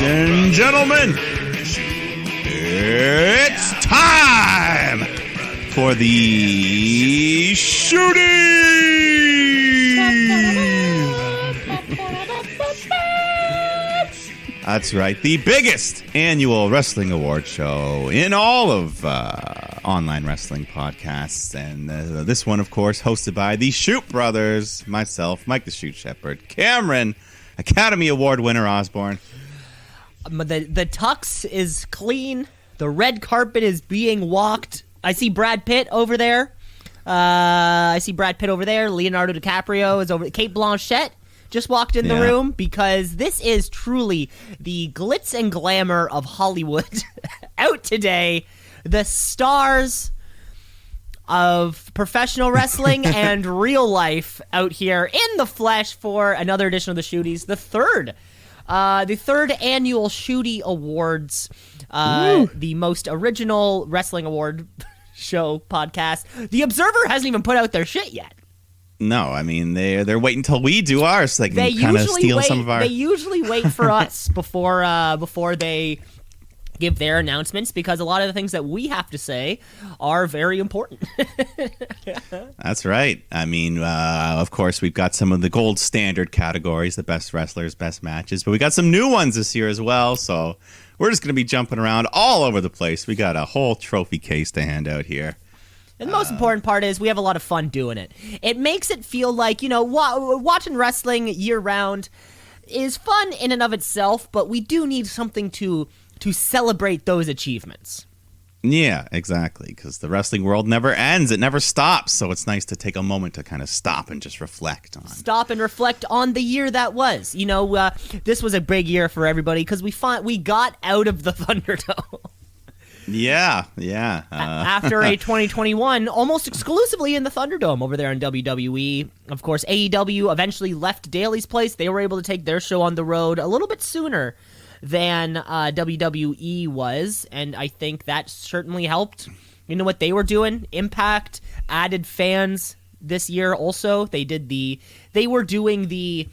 and gentlemen, it's time for the Shooties! That's right, the biggest annual wrestling award show in all of online wrestling podcasts. And this one, of course, hosted by the Shoot Brothers, myself, Mike the Shoot Shepherd, Cameron, Academy Award winner Osborne. The tux is clean. The red carpet is being walked. I see Brad Pitt over there. Leonardo DiCaprio is over. Kate Blanchett just walked in the room because this is truly the glitz and glamour of Hollywood out today. The stars of professional wrestling and real life out here in the flesh for another edition of the Shooties, the third annual Shootie Awards, the most original wrestling award show podcast. The Observer hasn't even put out their shit yet. No, I mean they're waiting until we do ours so they can kind of steal some of our. They usually wait for us before they give their announcements, because a lot of the things that we have to say are very important. That's right. I mean, of course, we've got some of the gold standard categories, the best wrestlers, best matches, but we got some new ones this year as well, so we're just going to be jumping around all over the place. We got a whole trophy case to hand out here. And the most important part is we have a lot of fun doing it. It makes it feel like, watching wrestling year-round is fun in and of itself, but we do need something to celebrate those achievements. Yeah, exactly, because the wrestling world never ends. It never stops, so it's nice to take a moment to kind of stop and just reflect on. Stop and reflect on the year that was. This was a big year for everybody because we got out of the Thunderdome. Yeah. After a 2021 almost exclusively in the Thunderdome over there in WWE. Of course, AEW eventually left Daly's place. They were able to take their show on the road a little bit sooner than WWE was, and I think that certainly helped. You know what they were doing? Impact added fans this year also. They were doing the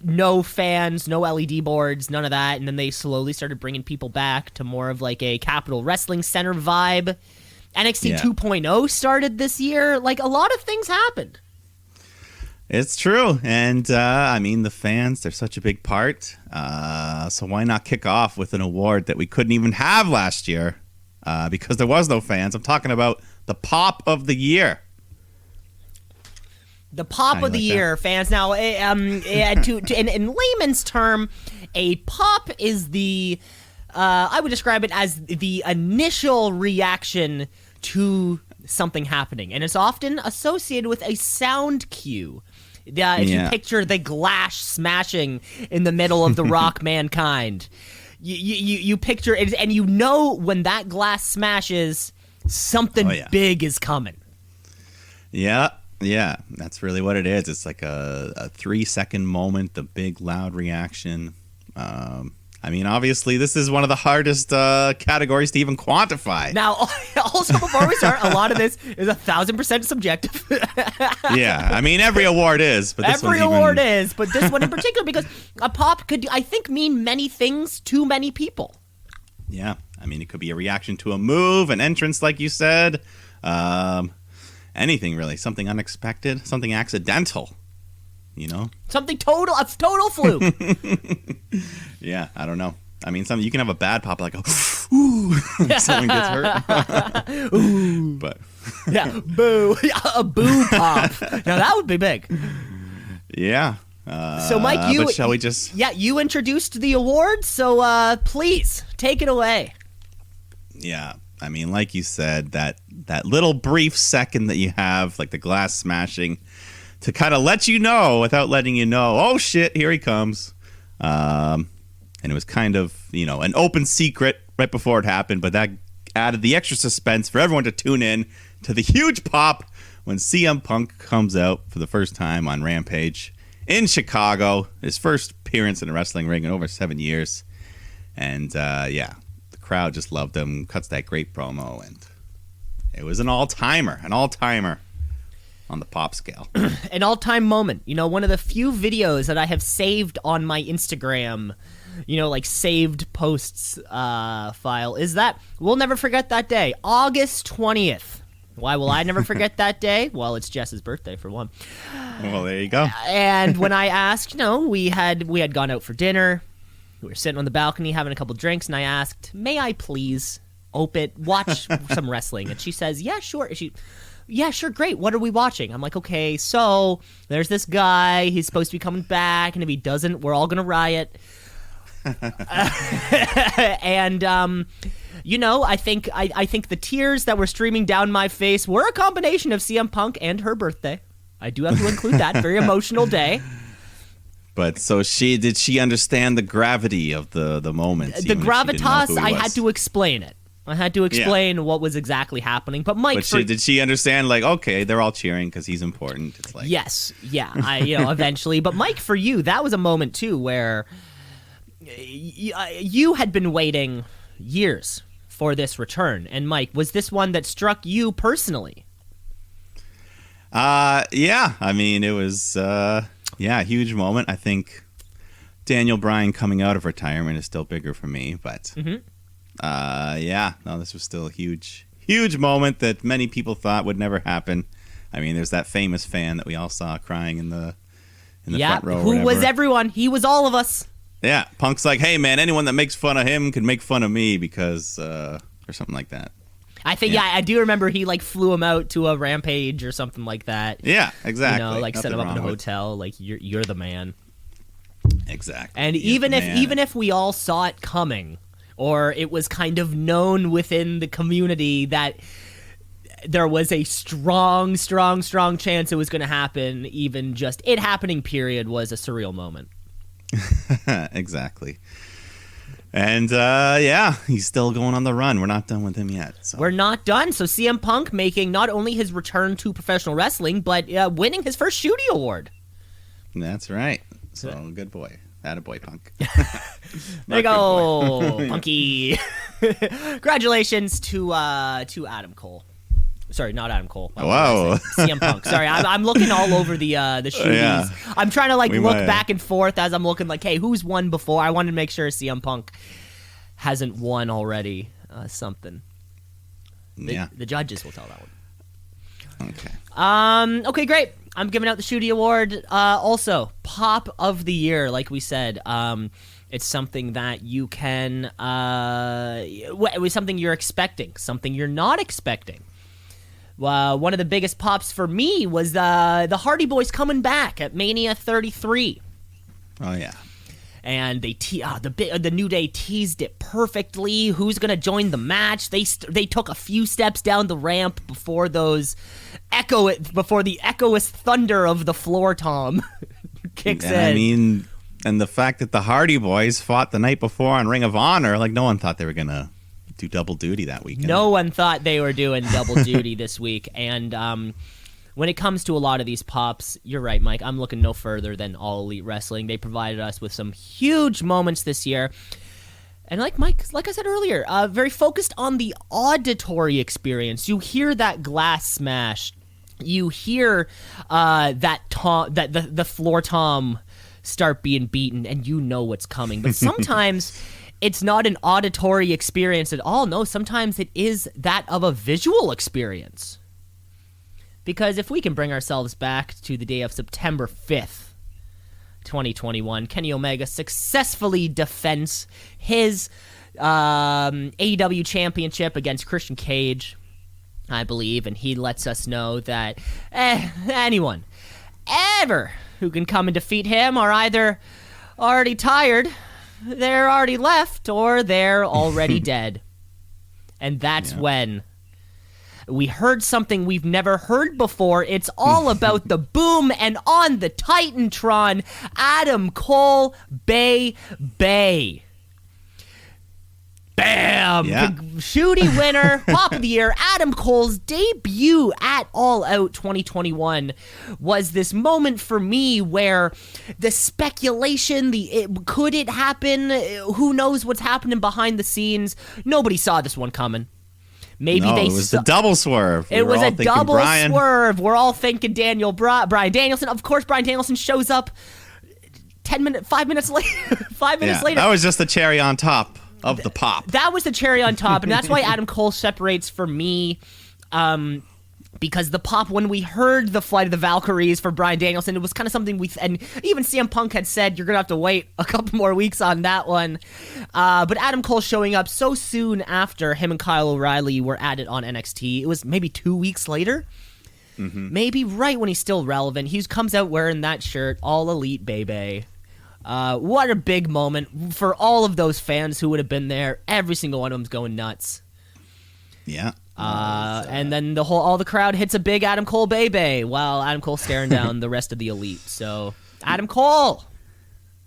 no fans, no LED boards, none of that, and then they slowly started bringing people back to more of like a Capitol Wrestling Center vibe. NXT 2.0 started this year. Like, a lot of things happened. It's true, and I mean, the fans, they're such a big part, so why not kick off with an award that we couldn't even have last year because there was no fans. I'm talking about the Pop of the Year. The Pop of the Year, fans. Now, in layman's term, a pop is I would describe it as the initial reaction to something happening, and it's often associated with a sound cue. If you picture the glass smashing in the middle of the Rock Mankind, you picture it, and when that glass smashes, something big is coming. Yeah, that's really what it is. It's like a 3-second moment, the big loud reaction. I mean, obviously, this is one of the hardest categories to even quantify. Now, also, before we start, a lot of this is 1,000% subjective. Yeah, I mean, every award is. But this but this one in particular, because a pop could, I think, mean many things to many people. Yeah, I mean, it could be a reaction to a move, an entrance, like you said. Anything, really. Something unexpected, something accidental. Something a total fluke. Yeah, I don't know. I mean, you can have a bad pop, like, ooh, someone gets hurt. Ooh. But yeah, boo. A boo pop. Now, that would be big. Yeah. So, Mike, shall we just... Yeah, you introduced the award, so please, take it away. Yeah. I mean, like you said, that little brief second that you have, like the glass smashing, to kind of let you know without letting you know, oh shit, here he comes. And it was kind of, an open secret right before it happened, but that added the extra suspense for everyone to tune in to the huge pop when CM Punk comes out for the first time on Rampage in Chicago, his first appearance in a wrestling ring in over 7 years. And the crowd just loved him, cuts that great promo, and it was an all-timer on the pop scale. An all-time moment. One of the few videos that I have saved on my Instagram like saved posts file, is that we'll never forget that day, August 20th. Why will I never forget that day? Well, it's Jess's birthday for one. Well, there you go. And when I asked, we had gone out for dinner. We were sitting on the balcony having a couple drinks, and I asked, may I please watch some wrestling? And she says, yeah, sure. Yeah, sure, great. What are we watching? I'm like, okay, so there's this guy. He's supposed to be coming back, and if he doesn't, we're all going to riot. And, I think the tears that were streaming down my face were a combination of CM Punk and her birthday. I do have to include that. Very emotional day. But so did she understand the gravity of the moment? The gravitas, I had to explain it. I had to explain what was exactly happening. But Mike, did she understand? Like, okay, they're all cheering because he's important. It's like yes, yeah, eventually. But Mike, for you, that was a moment too where you had been waiting years for this return. And Mike, was this one that struck you personally? Yeah. I mean, it was a huge moment. I think Daniel Bryan coming out of retirement is still bigger for me, but. Mm-hmm. This was still a huge moment that many people thought would never happen. I mean, there's that famous fan that we all saw crying in the front row. Who was everyone? He was all of us. Yeah, Punk's like, hey man, anyone that makes fun of him can make fun of me because, or something like that. I think, I do remember he flew him out to a rampage or something like that. Yeah, exactly. Set him up in a hotel. Like you're the man. Exactly. And even if we all saw it coming, or it was kind of known within the community that there was a strong chance it was going to happen, even just it happening, period, was a surreal moment. Exactly. And, he's still going on the run. We're not done with him yet. So. We're not done. So CM Punk making not only his return to professional wrestling, but winning his first Shootie Award. That's right. So, good boy. Attaboy, Punk. There you go, Punky. Congratulations to Adam Cole. Sorry, not Adam Cole. Whoa. CM Punk. Sorry, I'm looking all over the Shooties. Yeah. I'm trying to look back and forth as I'm looking hey, who's won before? I wanted to make sure CM Punk hasn't won already something. The judges will tell that one. Okay. Okay, great. I'm giving out the Shootie Award. Also, Pop of the Year, like we said. It's something that you can... it was something you're expecting, something you're not expecting. One of the biggest pops for me was the Hardy Boys coming back at Mania 33. Oh, yeah. And the New Day teased it perfectly. Who's going to join the match? They took a few steps down the ramp before the echoous thunder of the floor tom kicks in. I mean, and the fact that the Hardy Boys fought the night before on Ring of Honor, no one thought they were going to do double duty that weekend. No one thought they were doing double duty this week. And when it comes to a lot of these pops, you're right, Mike. I'm looking no further than All Elite Wrestling. They provided us with some huge moments this year. And like I said earlier, very focused on the auditory experience. You hear that glass smash. You hear the floor tom start being beaten, and you know what's coming. But sometimes it's not an auditory experience at all. No, sometimes it is that of a visual experience. Because if we can bring ourselves back to the day of September 5th, 2021, Kenny Omega successfully defends his AEW championship against Christian Cage, I believe, and he lets us know that anyone ever who can come and defeat him are either already tired, they're already left, or they're already dead. And that's when we heard something we've never heard before. It's all about the boom, and on the Titantron, Adam Cole, Bay. Bam! Yeah. Shootie winner, Pop of the Year, Adam Cole's debut at All Out 2021 was this moment for me where the speculation, could it happen? Who knows what's happening behind the scenes? Nobody saw this one coming. Maybe it was the double swerve. It was a double swerve. We're all thinking Brian Danielson. Of course, Brian Danielson shows up 5 minutes later. 5 minutes later. That was just the cherry on top of the pop. That was the cherry on top, and that's why Adam Cole separates for me. Because the pop, when we heard the Flight of the Valkyries for Bryan Danielson, it was kind of something and even CM Punk had said, you're going to have to wait a couple more weeks on that one. But Adam Cole showing up so soon after him and Kyle O'Reilly were at it on NXT, it was maybe 2 weeks later. Mm-hmm. Maybe right when he's still relevant. He comes out wearing that shirt, all elite, baby. What a big moment for all of those fans who would have been there. Every single one of them's going nuts. Yeah. And then all the crowd hits a big Adam Cole baby while Adam Cole's staring down the rest of the elite. So Adam Cole.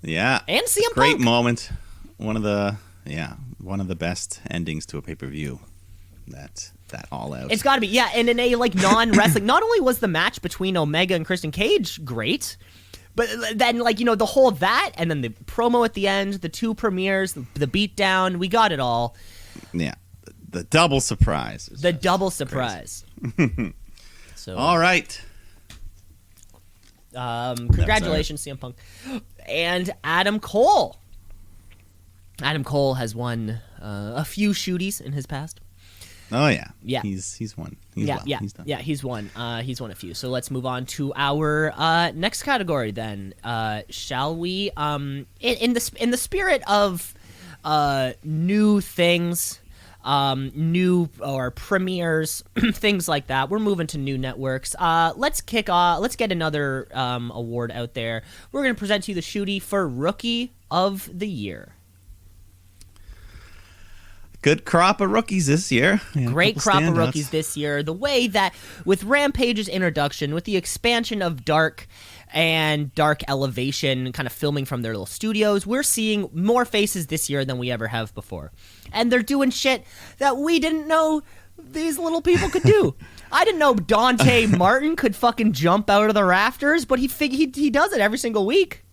Yeah. And CM Punk. Great moment. One of the best endings to a pay-per-view. That All Out. It's got to be. Yeah, and in a non-wrestling, not only was the match between Omega and Christian Cage great, but then the whole that and then the promo at the end, the 2 premieres, the beatdown, we got it all. Yeah. The double surprise. The double surprise. So, all right. Congratulations, CM Punk. And Adam Cole. Adam Cole has won a few Shooties in his past. Oh, yeah. Yeah. He's won. He's done. Yeah, he's won. He's won a few. So let's move on to our next category then. Shall we? In the spirit of new things, new or premieres, things like that. We're moving to new networks. Let's kick off. Let's get another award out there. We're going to present to you the Shootie for Rookie of the Year. Good crop of rookies this year. Great crop of rookies this year. The way that with Rampage's introduction, with the expansion of Dark and Dark Elevation kind of filming from their little studios, we're seeing more faces this year than we ever have before. And they're doing shit that we didn't know these little people could do. I didn't know Dante Martin could fucking jump out of the rafters, but he does it every single week.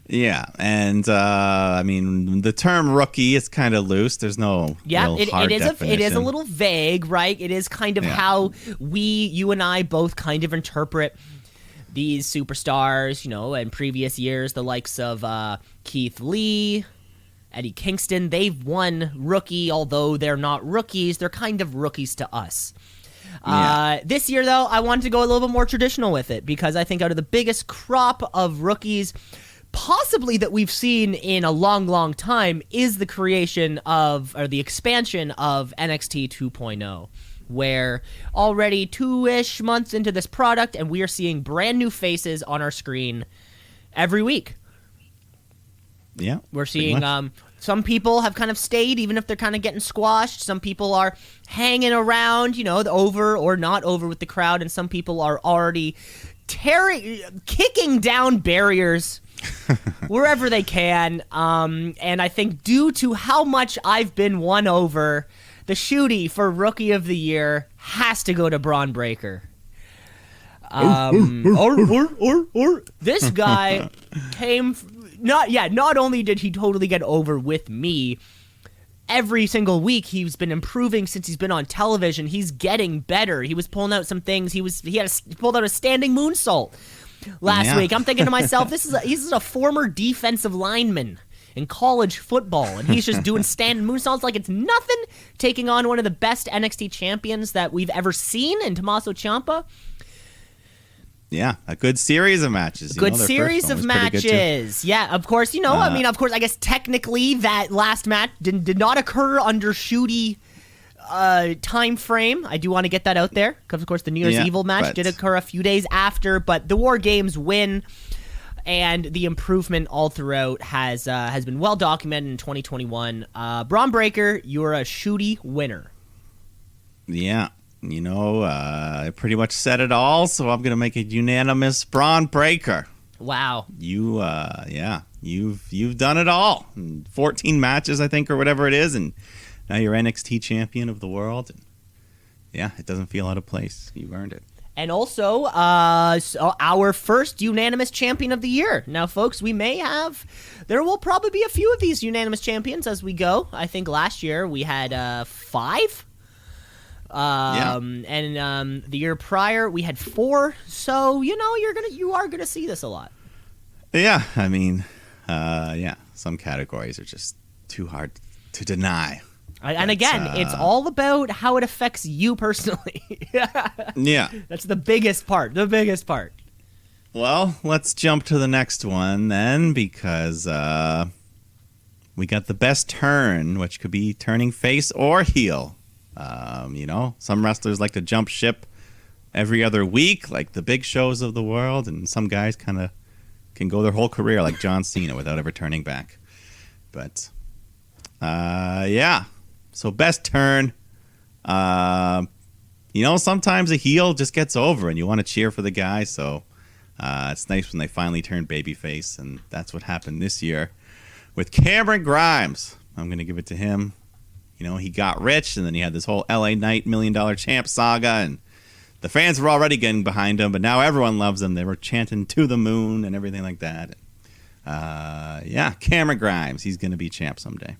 Yeah, and I mean the term rookie is kind of loose. There's no real hard definition. It is a little vague, right? It is kind of how you and I both kind of interpret these superstars, in previous years, the likes of Keith Lee, Eddie Kingston. They've won rookie, although they're not rookies. They're kind of rookies to us. Yeah. This year, though, I wanted to go a little bit more traditional with it because I think out of the biggest crop of rookies possibly that we've seen in a long, long time is the creation of, or the expansion of NXT 2.0, where already 2-ish months into this product, and we are seeing brand new faces on our screen every week. Yeah. We're seeing some people have kind of stayed, even if they're kind of getting squashed. Some people are hanging around, the over or not over with the crowd, and some people are already kicking down barriers wherever they can. And I think due to how much I've been won over, the Shootie for Rookie of the Year has to go to Braun Breaker. This guy came... Not only did he totally get over with me, every single week he's been improving since he's been on television. He's getting better. He was pulling out some things. He pulled out a standing moonsault last week. I'm thinking to myself, this is a former defensive lineman in college football, and he's just doing standing moonsaults like it's nothing, taking on one of the best NXT champions that we've ever seen in Tommaso Ciampa. Yeah, a good series of matches. Good series of matches. Yeah, of course, I guess technically that last match did not occur under Shootie time frame. I do want to get that out there because, of course, the New Year's Evil match did occur a few days after, but the War Games win and the improvement all throughout has been well documented in 2021. Braun Breaker, you're a Shootie winner. Yeah. I pretty much said it all, so I'm going to make a unanimous Braun Breaker. Wow. You've done it all. 14 matches, I think, or whatever it is, and now you're NXT champion of the world. And it doesn't feel out of place. You've earned it. And also, our first unanimous champion of the year. Now, folks, there will probably be a few of these unanimous champions as we go. I think last year we had 5. And the year prior we had 4, so you are gonna see this a lot. Yeah, I mean, some categories are just too hard to deny. And again, it's all about how it affects you personally. Yeah. That's the biggest part. Well, let's jump to the next one then, because we got the best turn, which could be turning face or heel. Some wrestlers like to jump ship every other week, like the big shows of the world, and some guys kind of can go their whole career like John Cena without ever turning back. But, so best turn. Sometimes a heel just gets over and you want to cheer for the guy, so it's nice when they finally turn babyface, and that's what happened this year with Cameron Grimes. I'm going to give it to him. He got rich, and then he had this whole LA Knight $1 Million Champ saga, and the fans were already getting behind him, but now everyone loves him. They were chanting "to the moon" and everything like that. Cameron Grimes, he's going to be champ someday.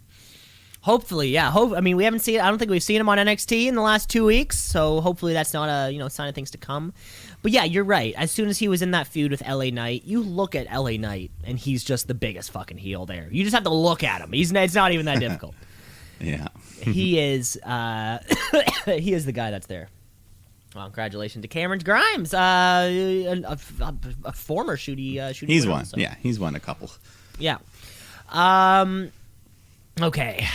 Hopefully, yeah. We haven't seen. I don't think we've seen him on NXT in the last 2 weeks, so hopefully that's not a sign of things to come. But yeah, you're right. As soon as he was in that feud with LA Knight, you look at LA Knight, and he's just the biggest fucking heel there. You just have to look at him. It's not even that difficult. Yeah, he is. He is the guy that's there. Well, congratulations to Cameron Grimes, a former Shootie. He's won. So. Yeah, he's won a couple. Yeah. Okay.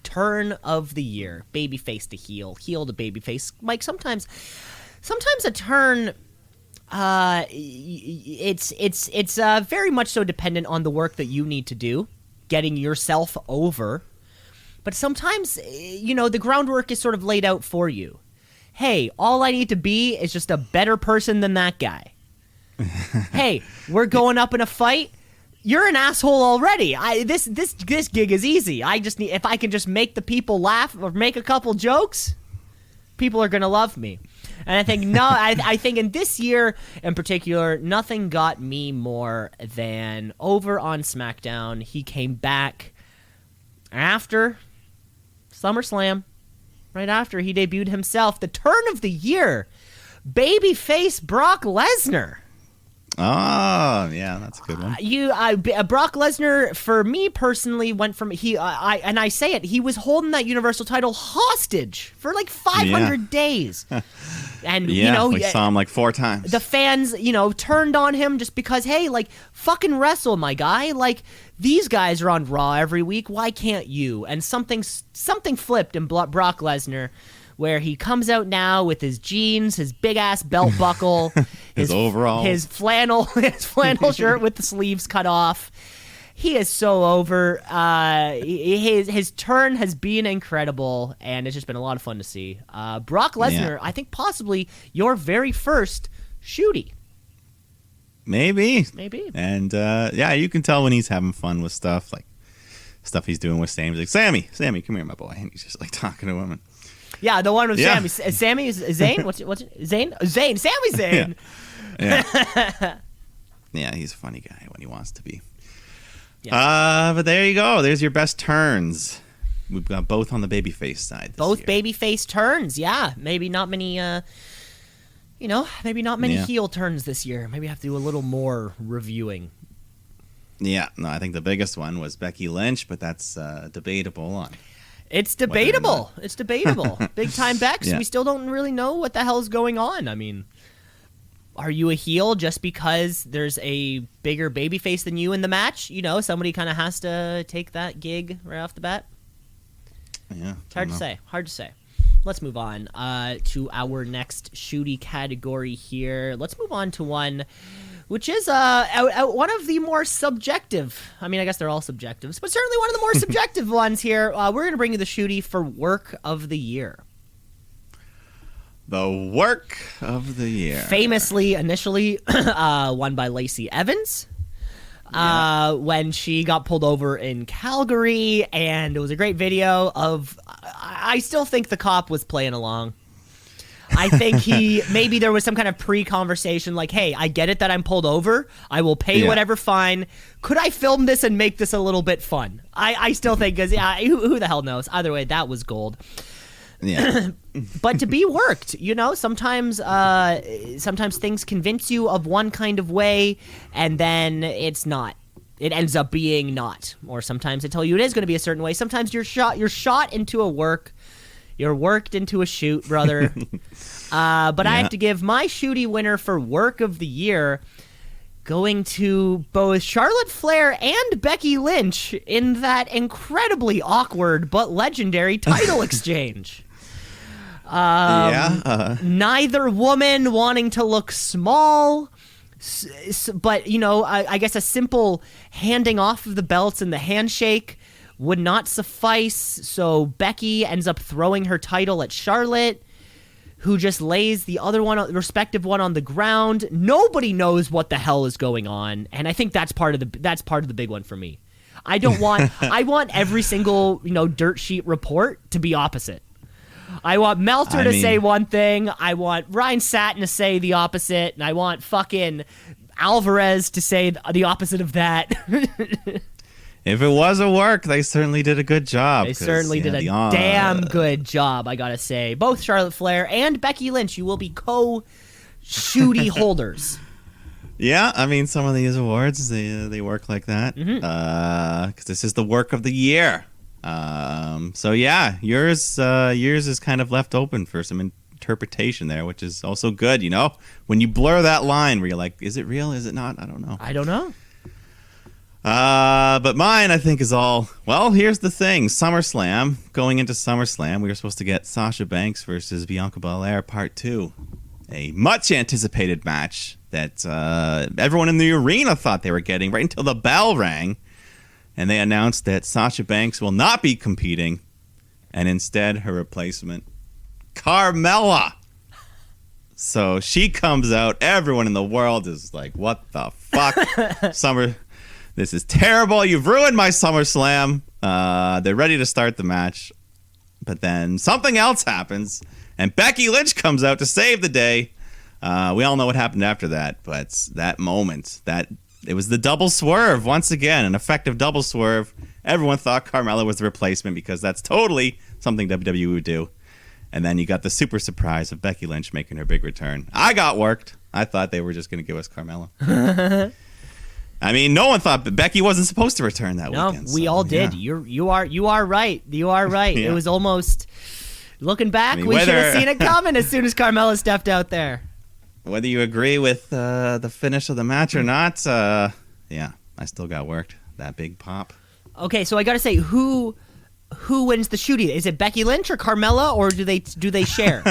Turn of the year. Babyface to heel. Heel to babyface. Mike, sometimes a turn, it's very much so dependent on the work that you need to do, getting yourself over. But sometimes, the groundwork is sort of laid out for you. Hey, all I need to be is just a better person than that guy. Hey, we're going up in a fight. You're an asshole already. This gig is easy. I just need, if I can just make the people laugh or make a couple jokes, people are gonna love me. And I think I think in this year in particular, nothing got me more than over on SmackDown. He came back after SummerSlam, right after he debuted himself. The turn of the year, babyface Brock Lesnar. Oh, yeah, that's a good one. Brock Lesnar, for me personally, went from he was holding that Universal title hostage for like 500 days, and we saw him like 4 times. The fans, turned on him just because, hey, like fucking wrestle, my guy. Like these guys are on Raw every week. Why can't you? And something flipped in Brock Lesnar, where he comes out now with his jeans, his big-ass belt buckle, his overall, his flannel shirt with the sleeves cut off. He is so over. His turn has been incredible, and it's just been a lot of fun to see. Brock Lesnar, I think possibly your very first Shootie. Maybe. And, you can tell when he's having fun with stuff, like stuff he's doing with Sammy. He's like, Sammy, come here, my boy. And he's just like talking to him. Yeah, the one with Sammy. Sammy is Zayn? What's Zayn? Zayn. Sammy Zayn. Yeah, he's a funny guy when he wants to be. Yeah. But there you go. There's your best turns. We've got both on the babyface side. Both babyface turns. Yeah, maybe not many. Maybe not many heel turns this year. Maybe I have to do a little more reviewing. Yeah, no, I think the biggest one was Becky Lynch, but that's debatable on. It's debatable. Big time Bex. Yeah. We still don't really know what the hell's going on. I mean, are you a heel just because there's a bigger babyface than you in the match? Somebody kind of has to take that gig right off the bat. Yeah. It's hard to say. Let's move on to our next Shootie category here. Let's move on to one which is one of the more subjective. I mean, I guess they're all subjective, but certainly one of the more subjective ones here. We're going to bring you the Shootie for Work of the Year. The Work of the Year. Famously, initially won by Lacey Evans. When she got pulled over in Calgary, and it was a great video of, I still think the cop was playing along. I think maybe there was some kind of pre-conversation like, hey, I get it that I'm pulled over. I will pay whatever fine. Could I film this and make this a little bit fun? I still think, because who the hell knows? Either way, that was gold. Yeah. But to be worked, sometimes things convince you of one kind of way, and then it's not. It ends up being not. Or sometimes they tell you it is going to be a certain way. Sometimes you're shot into a work. You're worked into a shoot, brother. But I have to give my Shootie winner for work of the year going to both Charlotte Flair and Becky Lynch in that incredibly awkward but legendary title exchange. Neither woman wanting to look small, but, I guess a simple handing off of the belts and the handshake would not suffice, so Becky ends up throwing her title at Charlotte, who just lays the respective one on the ground. Nobody knows what the hell is going on, and I think that's part of the big one for me. I want every single dirt sheet report to be opposite. I want Meltzer to say one thing. I want Ryan Satin to say the opposite, and I want fucking Alvarez to say the opposite of that. If it was a work, they certainly did a good job. They certainly did a damn good job, I gotta say. Both Charlotte Flair and Becky Lynch, you will be co-Shootie holders. Yeah, some of these awards, they work like that. Because this is the work of the year. So yeah, yours is kind of left open for some interpretation there, which is also good, when you blur that line where you're like, is it real, is it not? I don't know. But mine I think is all, well, here's the thing. Going into SummerSlam, we were supposed to get Sasha Banks versus Bianca Belair Part 2, a much anticipated match that everyone in the arena thought they were getting right until the bell rang. And they announced that Sasha Banks will not be competing, and instead her replacement, Carmella. So she comes out. Everyone in the world is like, what the fuck? This is terrible. You've ruined my SummerSlam. They're ready to start the match. But then something else happens, and Becky Lynch comes out to save the day. We all know what happened after that, but that moment, it was the double swerve once again, an effective double swerve. Everyone thought Carmella was the replacement because that's totally something WWE would do. And then you got the super surprise of Becky Lynch making her big return. I got worked. I thought they were just going to give us Carmella. No one thought Becky wasn't supposed to return that weekend. No, we all did. Yeah. You are right. You are right. Yeah. It was almost, looking back, we should have seen it coming as soon as Carmella stepped out there. Whether you agree with the finish of the match or not, I still got worked. That big pop. Okay, so I got to say, who wins the Shootie? Is it Becky Lynch or Carmella, or do they share?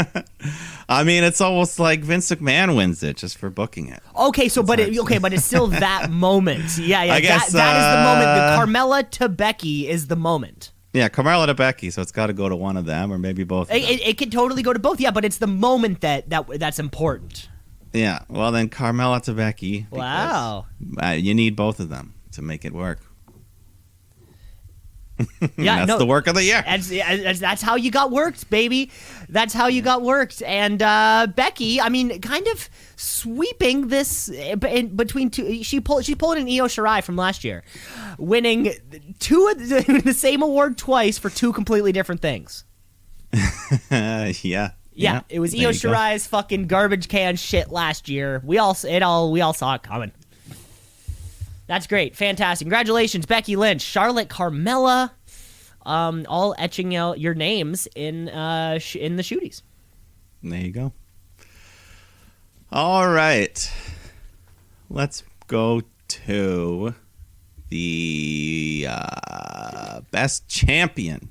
It's almost like Vince McMahon wins it just for booking it. Okay, so but it's still that moment. Yeah. I guess that is the moment. The Carmella to Becky is the moment. Yeah, Carmella to Becky, so it's got to go to one of them or maybe both. It could totally go to both. Yeah, but it's the moment that's important. Yeah, well then Carmella to Becky. Wow. You need both of them to make it work. Yeah, that's the work of the year. That's how you got worked, baby. That's how you got worked. And Becky, kind of sweeping this in between two. She pulled an Io Shirai from last year, winning the same award twice for two completely different things. Yeah, it was Io Shirai's fucking garbage can shit last year. We all saw it coming. That's great. Fantastic. Congratulations, Becky Lynch, Charlotte, Carmella, all etching out your names in the Shooties. There you go. All right. Let's go to the best champion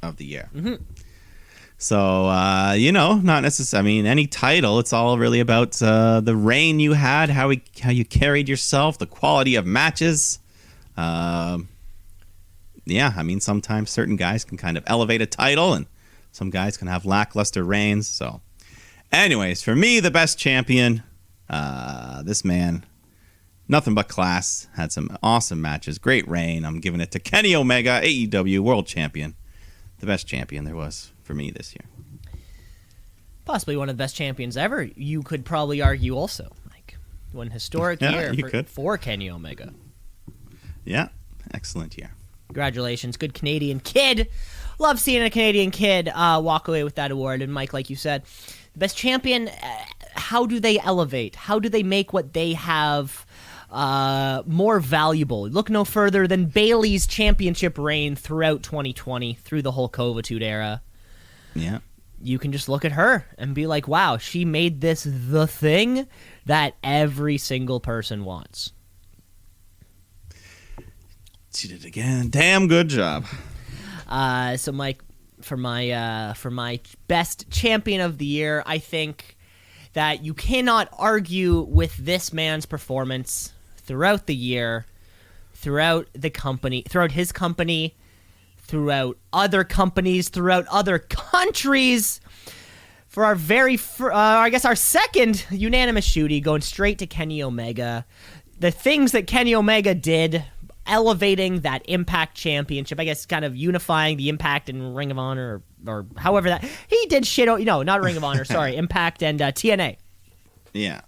of the year. Mm-hmm. So, not necessarily, any title. It's all really about the reign you had, how you carried yourself, the quality of matches. Sometimes certain guys can kind of elevate a title, and some guys can have lackluster reigns. So, anyways, for me, the best champion, this man, nothing but class, had some awesome matches, great reign. I'm giving it to Kenny Omega, AEW World Champion, the best champion there was for me this year. Possibly one of the best champions ever. You could probably argue also, one historic year for Kenny Omega. Yeah, excellent year. Congratulations. Good Canadian kid. Love seeing a Canadian kid walk away with that award. And Mike, like you said, the best champion, how do they elevate? How do they make what they have more valuable? Look no further than Bayley's championship reign throughout 2020, through the whole COVID era. Yeah. You can just look at her and be like, wow, she made this the thing that every single person wants. She did it again. Damn good job. So Mike, for my best champion of the year, I think that you cannot argue with this man's performance throughout the year, throughout the company, throughout his company, throughout other companies, throughout other countries. For our our second unanimous shootie, going straight to Kenny Omega. The things that Kenny Omega did, elevating that Impact Championship, I guess kind of unifying the Impact and Ring of Honor, or however that, he did shit, no, not Ring of Honor, sorry, Impact and TNA. Yeah.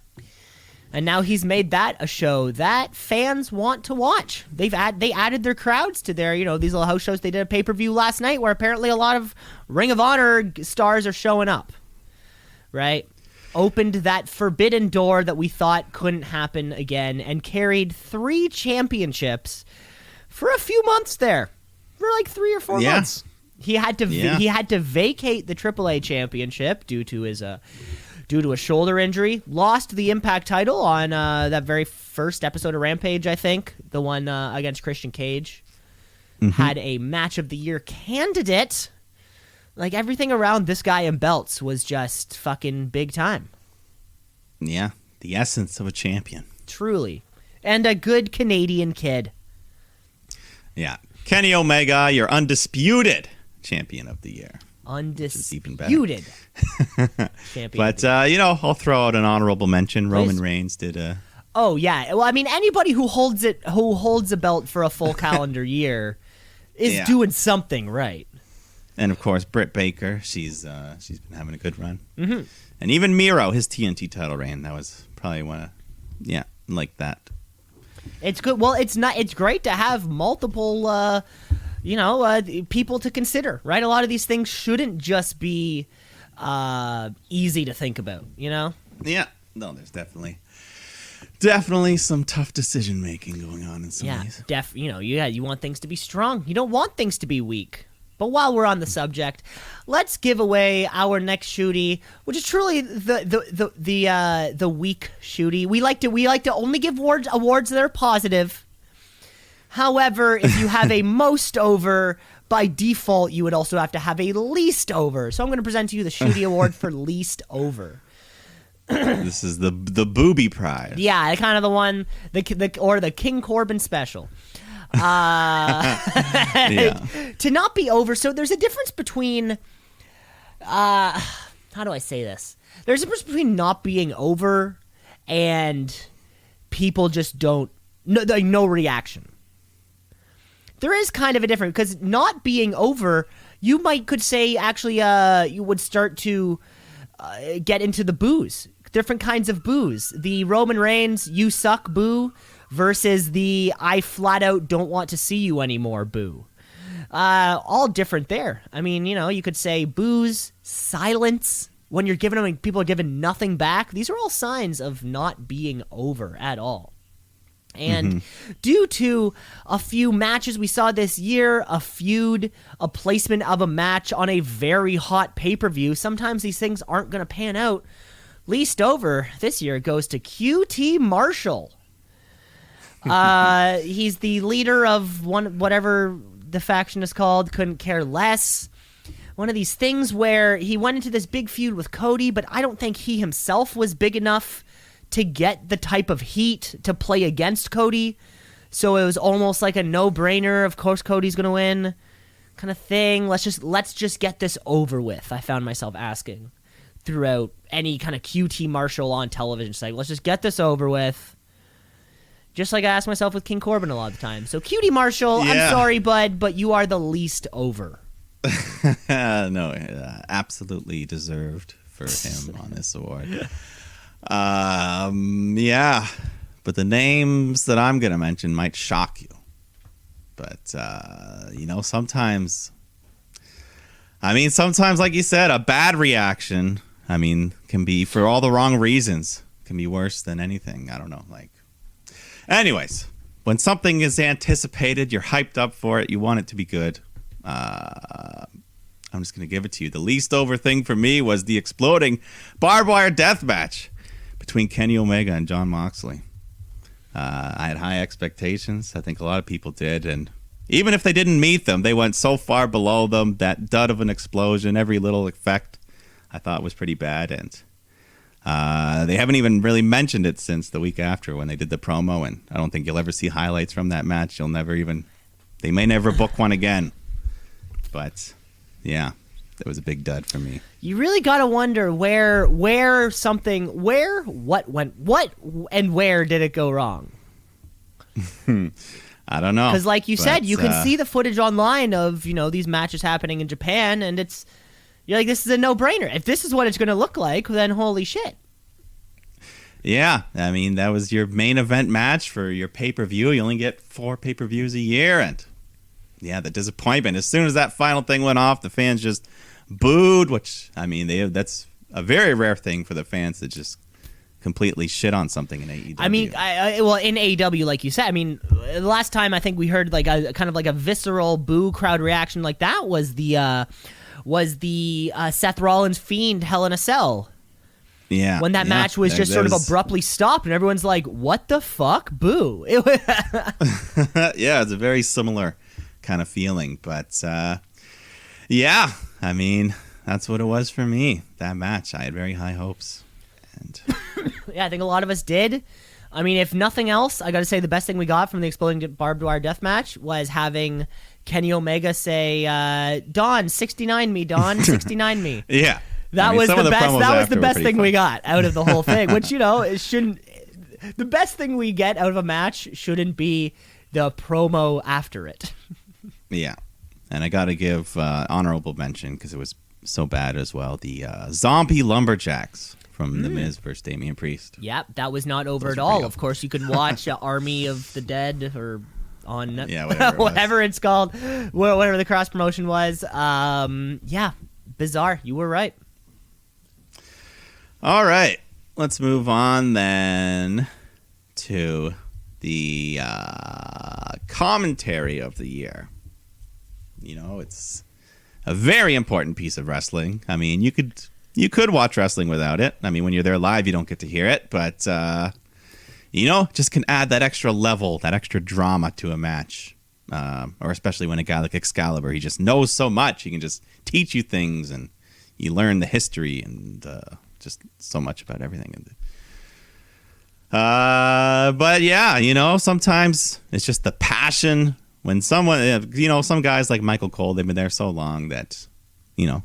And now he's made that a show that fans want to watch. They added their crowds to their, these little house shows. They did a pay-per-view last night where apparently a lot of Ring of Honor stars are showing up, right? Opened that forbidden door that we thought couldn't happen again, and carried 3 championships for a few months there, for like 3 or 4 months. He had to vacate the AAA championship due to a shoulder injury. Lost the Impact title on that very first episode of Rampage, I think, the one against Christian Cage. Mm-hmm. Had a match of the year candidate. Like, everything around this guy and belts was just fucking big time. Yeah, the essence of a champion. Truly. And a good Canadian kid. Yeah. Kenny Omega, your undisputed champion of the year. Undisputed champion. But, I'll throw out an honorable mention. Please. Roman Reigns did a... Oh, yeah. Well, I mean, anybody who holds a belt for a full calendar year is doing something right. And of course, Britt Baker, she's been having a good run. Mm-hmm. And even Miro, his TNT title reign, that was probably like that. It's good. Well, it's great to have multiple, people to consider, right? A lot of these things shouldn't just be easy to think about, Yeah. No, there's definitely some tough decision making going on in some of these. You want things to be strong. You don't want things to be weak. But while we're on the subject, let's give away our next shootie, which is truly the weak shootie. We like to only give awards that are positive. However, if you have a most over, by default, you would also have to have a least over. So I'm going to present to you the shootie award for least over. This is the booby prize. Yeah, kind of the one, or the King Corbin special. To not be over. So there's a difference between how do I say this? There's a difference between not being over and people just no reaction. There is kind of a difference, because not being over, you could say actually you would start to get into the boos, different kinds of boos. The Roman Reigns "you suck" boo versus the "I flat out don't want to see you anymore" boo. All different there. I mean, you could say boos, silence, when you're giving them and people are giving nothing back. These are all signs of not being over at all. And due to a few matches we saw this year, a feud, a placement of a match on a very hot pay-per-view, sometimes these things aren't going to pan out. Least over this year goes to QT Marshall. He's the leader of whatever the faction is called, couldn't care less. One of these things where he went into this big feud with Cody, but I don't think he himself was big enough to get the type of heat to play against Cody. So it was almost like a no-brainer. Of course Cody's going to win kind of thing. Let's just get this over with, I found myself asking throughout any kind of QT Marshall on television segment. Let's just get this over with. Just like I ask myself with King Corbin a lot of the time. So QT Marshall, I'm sorry, bud, but you are the least over. No, absolutely deserved for him on this award. But the names that I'm going to mention might shock you. But sometimes, like you said, a bad reaction, can be for all the wrong reasons. Can be worse than anything. I don't know. Anyways, when something is anticipated, you're hyped up for it. You want it to be good. I'm just going to give it to you. The least over thing for me was the exploding barbed wire death match between Kenny Omega and Jon Moxley. I had high expectations. I think a lot of people did. And even if they didn't meet them, they went so far below them. That dud of an explosion, every little effect, I thought was pretty bad. And they haven't even really mentioned it since the week after when they did the promo. And I don't think you'll ever see highlights from that match. They may never book one again. But yeah, that was a big dud for me. You really got to wonder what and where did it go wrong? I don't know. Because like you said, you can see the footage online of, these matches happening in Japan, and you're like, this is a no-brainer. If this is what it's going to look like, then holy shit. Yeah, that was your main event match for your pay-per-view. You only get 4 pay-per-views a year, and yeah, the disappointment. As soon as that final thing went off, the fans just booed, which, that's a very rare thing for the fans to just completely shit on something in AEW. In AEW, like you said, the last time I think we heard like a kind of like a visceral boo crowd reaction like that was the Seth Rollins Fiend Hell in a Cell. Yeah. When that match was just sort of abruptly stopped and everyone's like, what the fuck? Boo. Yeah, it's a very similar kind of feeling, but yeah, that's what it was for me. That match, I had very high hopes, and yeah, I think a lot of us did. If nothing else, I gotta say the best thing we got from the exploding barbed wire death match was having Kenny Omega say, Don 69 me, Don 69 me. Yeah, that was the best. That was the best thing we got out of the whole thing. Which it shouldn't. The best thing we get out of a match shouldn't be the promo after it. Yeah, and I got to give honorable mention because it was so bad as well. The Zombie Lumberjacks from The Miz versus Damian Priest. Yep, that was not over at all. Of course, you can watch Army of the Dead or on whatever it's called, whatever the cross promotion was. Yeah, bizarre. You were right. All right, let's move on then to the commentary of the year. It's a very important piece of wrestling. You could watch wrestling without it. When you're there live, you don't get to hear it, but just can add that extra level, that extra drama to a match. Or especially when a guy like Excalibur, he just knows so much. He can just teach you things, and you learn the history and just so much about everything. But yeah, sometimes it's just the passion. When someone, some guys like Michael Cole, they've been there so long that,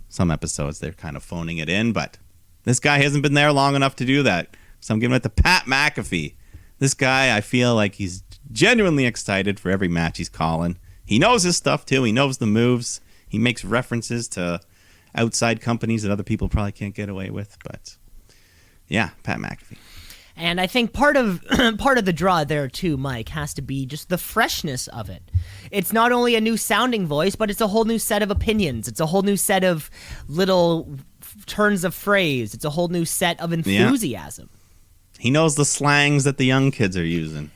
some episodes they're kind of phoning it in, but this guy hasn't been there long enough to do that. So I'm giving it to Pat McAfee. This guy, I feel like he's genuinely excited for every match he's calling. He knows his stuff too. He knows the moves. He makes references to outside companies that other people probably can't get away with. But yeah, Pat McAfee. And I think part of the draw there too, Mike, has to be just the freshness of it. It's not only a new sounding voice, but it's a whole new set of opinions. It's a whole new set of little turns of phrase. It's a whole new set of enthusiasm. Yeah. He knows the slangs that the young kids are using.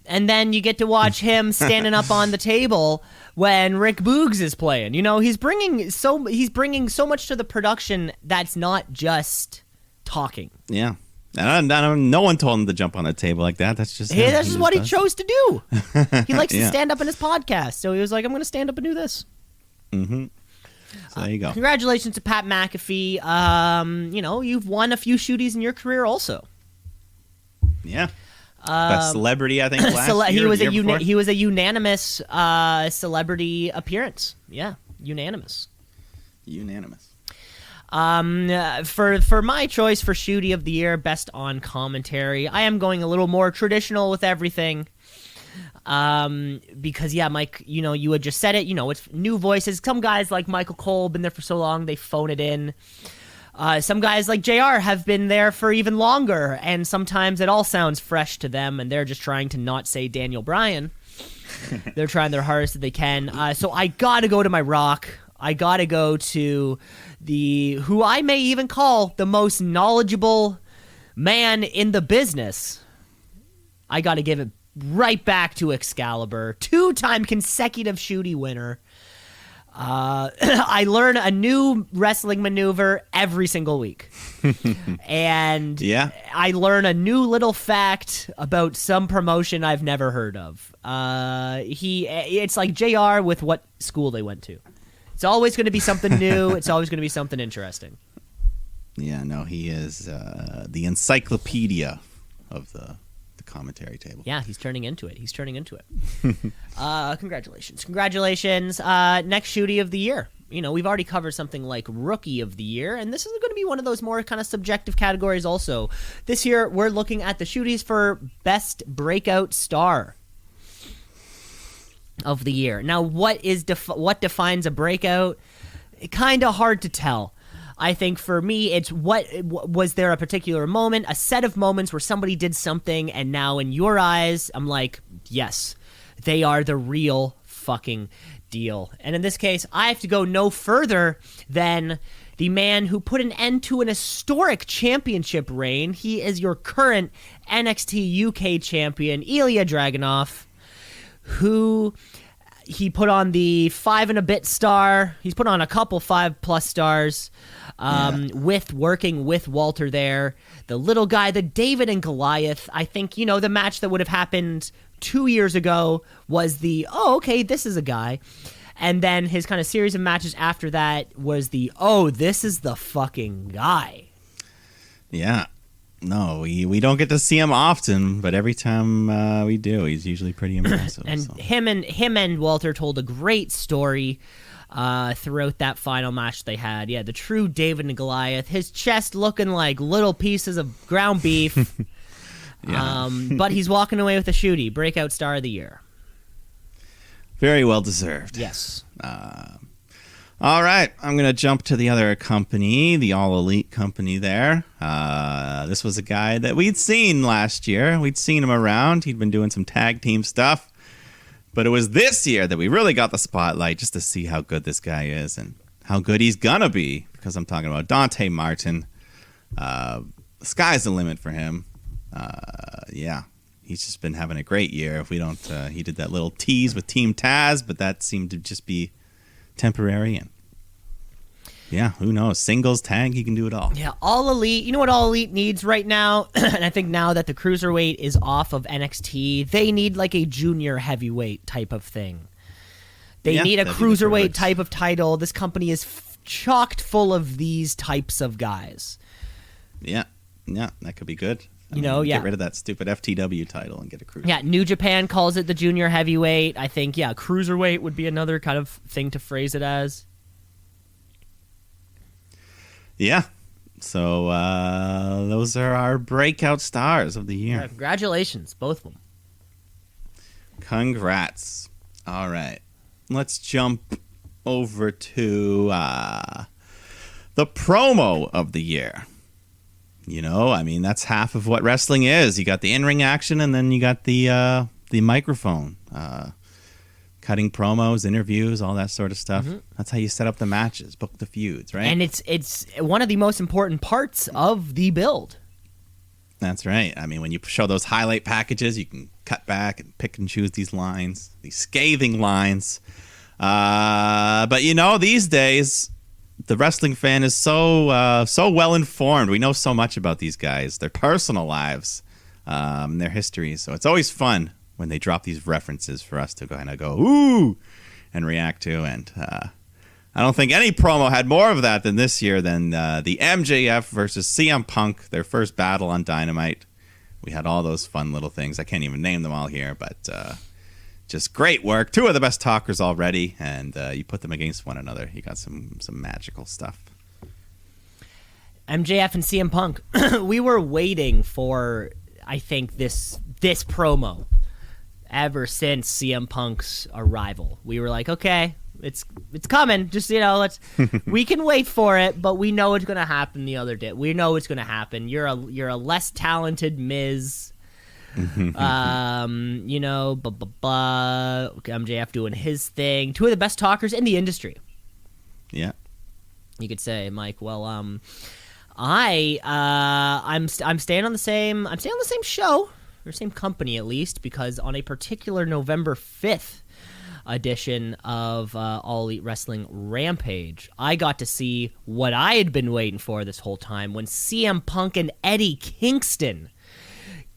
And then you get to watch him standing up on the table when Rick Boogs is playing. He's bringing so much to the production that's not just talking. Yeah. No one told him to jump on a table like that. That's just that's just what he chose to do. He likes to stand up in his podcast, so he was like, "I'm going to stand up and do this." Mm-hmm. So there you go. Congratulations to Pat McAfee. You've won a few Shooties in your career, also. Yeah. Best celebrity, I think. Last year, he was a unanimous celebrity appearance. Yeah, unanimous. For my choice for Shootie of the Year, best on commentary, I am going a little more traditional with everything. Because yeah, Mike, you had just said it. It's new voices. Some guys like Michael Cole been there for so long they phone it in. Some guys like JR have been there for even longer, and sometimes it all sounds fresh to them, and they're just trying to not say Daniel Bryan. They're trying their hardest that they can. So I got to go to my Rock. I got to go to who I may even call the most knowledgeable man in the business. I got to give it right back to Excalibur, 2-time consecutive Shootie winner. I learn a new wrestling maneuver every single week. And I learn a new little fact about some promotion I've never heard of. It's like JR with what school they went to. It's always going to be something new. It's always going to be something interesting. Yeah, no, he is the encyclopedia of the commentary table. Yeah, he's turning into it. Congratulations. Next Shootie of the year. We've already covered something like Rookie of the Year, and this is going to be one of those more kind of subjective categories also. This year, we're looking at the Shooties for Best Breakout Star of the year. Now, what defines a breakout? Kind of hard to tell. I think for me, it's was there a particular moment, a set of moments where somebody did something, and now in your eyes, I'm like, yes, they are the real fucking deal. And in this case, I have to go no further than the man who put an end to an historic championship reign. He is your current NXT UK champion, Ilya Draganov, who he put on the 5 and a bit star. He's put on a couple 5+ stars with working with Walter there. The little guy, the David and Goliath. I think, the match that would have happened 2 years ago was this is a guy. And then his kind of series of matches after that was this is the fucking guy. Yeah. No, we don't get to see him often, but every time we do, he's usually pretty impressive. And him and Walter told a great story throughout that final match they had. Yeah, the true David and Goliath. His chest looking like little pieces of ground beef. But he's walking away with a Shootie, Breakout Star of the Year. Very well deserved. Yes. All right, I'm going to jump to the other company, the All Elite company there. This was a guy that we'd seen last year. We'd seen him around. He'd been doing some tag team stuff. But it was this year that we really got the spotlight just to see how good this guy is and how good he's going to be. Because I'm talking about Dante Martin. The sky's the limit for him. He's just been having a great year. If we don't, he did that little tease with Team Taz, but that seemed to just be temporary. And who knows? Singles, tag, he can do it all. Yeah, All Elite. You know what All Elite needs right now? And I think now that the Cruiserweight is off of NXT, they need like a junior heavyweight type of thing. They need a Cruiserweight type of title. This company is chocked full of these types of guys. Yeah, that could be good. Get rid of that stupid FTW title and get a Cruiserweight. Yeah, New Japan calls it the junior heavyweight. I think, Cruiserweight would be another kind of thing to phrase it as. Yeah. So those are our breakout stars of the year. Yeah, congratulations, both of them. Congrats. All right. Let's jump over to the promo of the year. That's half of what wrestling is. You got the in-ring action, and then you got the microphone, cutting promos, interviews, all that sort of stuff. Mm-hmm. That's how you set up the matches, book the feuds, right? And it's one of the most important parts of the build. That's right. When you show those highlight packages, you can cut back and pick and choose these lines, these scathing lines. But these days, the wrestling fan is so well informed. We know so much about these guys, their personal lives, their histories. So it's always fun when they drop these references for us to kind of go ooh and react to. And I don't think any promo had more of that than this year than the MJF versus CM Punk, their first battle on Dynamite. We had all those fun little things. I can't even name them all here, but just great work. Two of the best talkers already, and you put them against one another. You got some magical stuff. MJF and CM Punk. We were waiting for, I think, this promo ever since CM Punk's arrival. We were like, okay, it's coming. Just we can wait for it, but we know it's going to happen the other day. We know it's going to happen. You're a less talented Miz You know, MJF doing his thing. Two of the best talkers in the industry. Yeah. You could say, Mike. Well, I'm staying on the same show, or same company at least, because on a particular November 5th edition of All Elite Wrestling Rampage, I got to see what I had been waiting for this whole time, when CM Punk and Eddie Kingston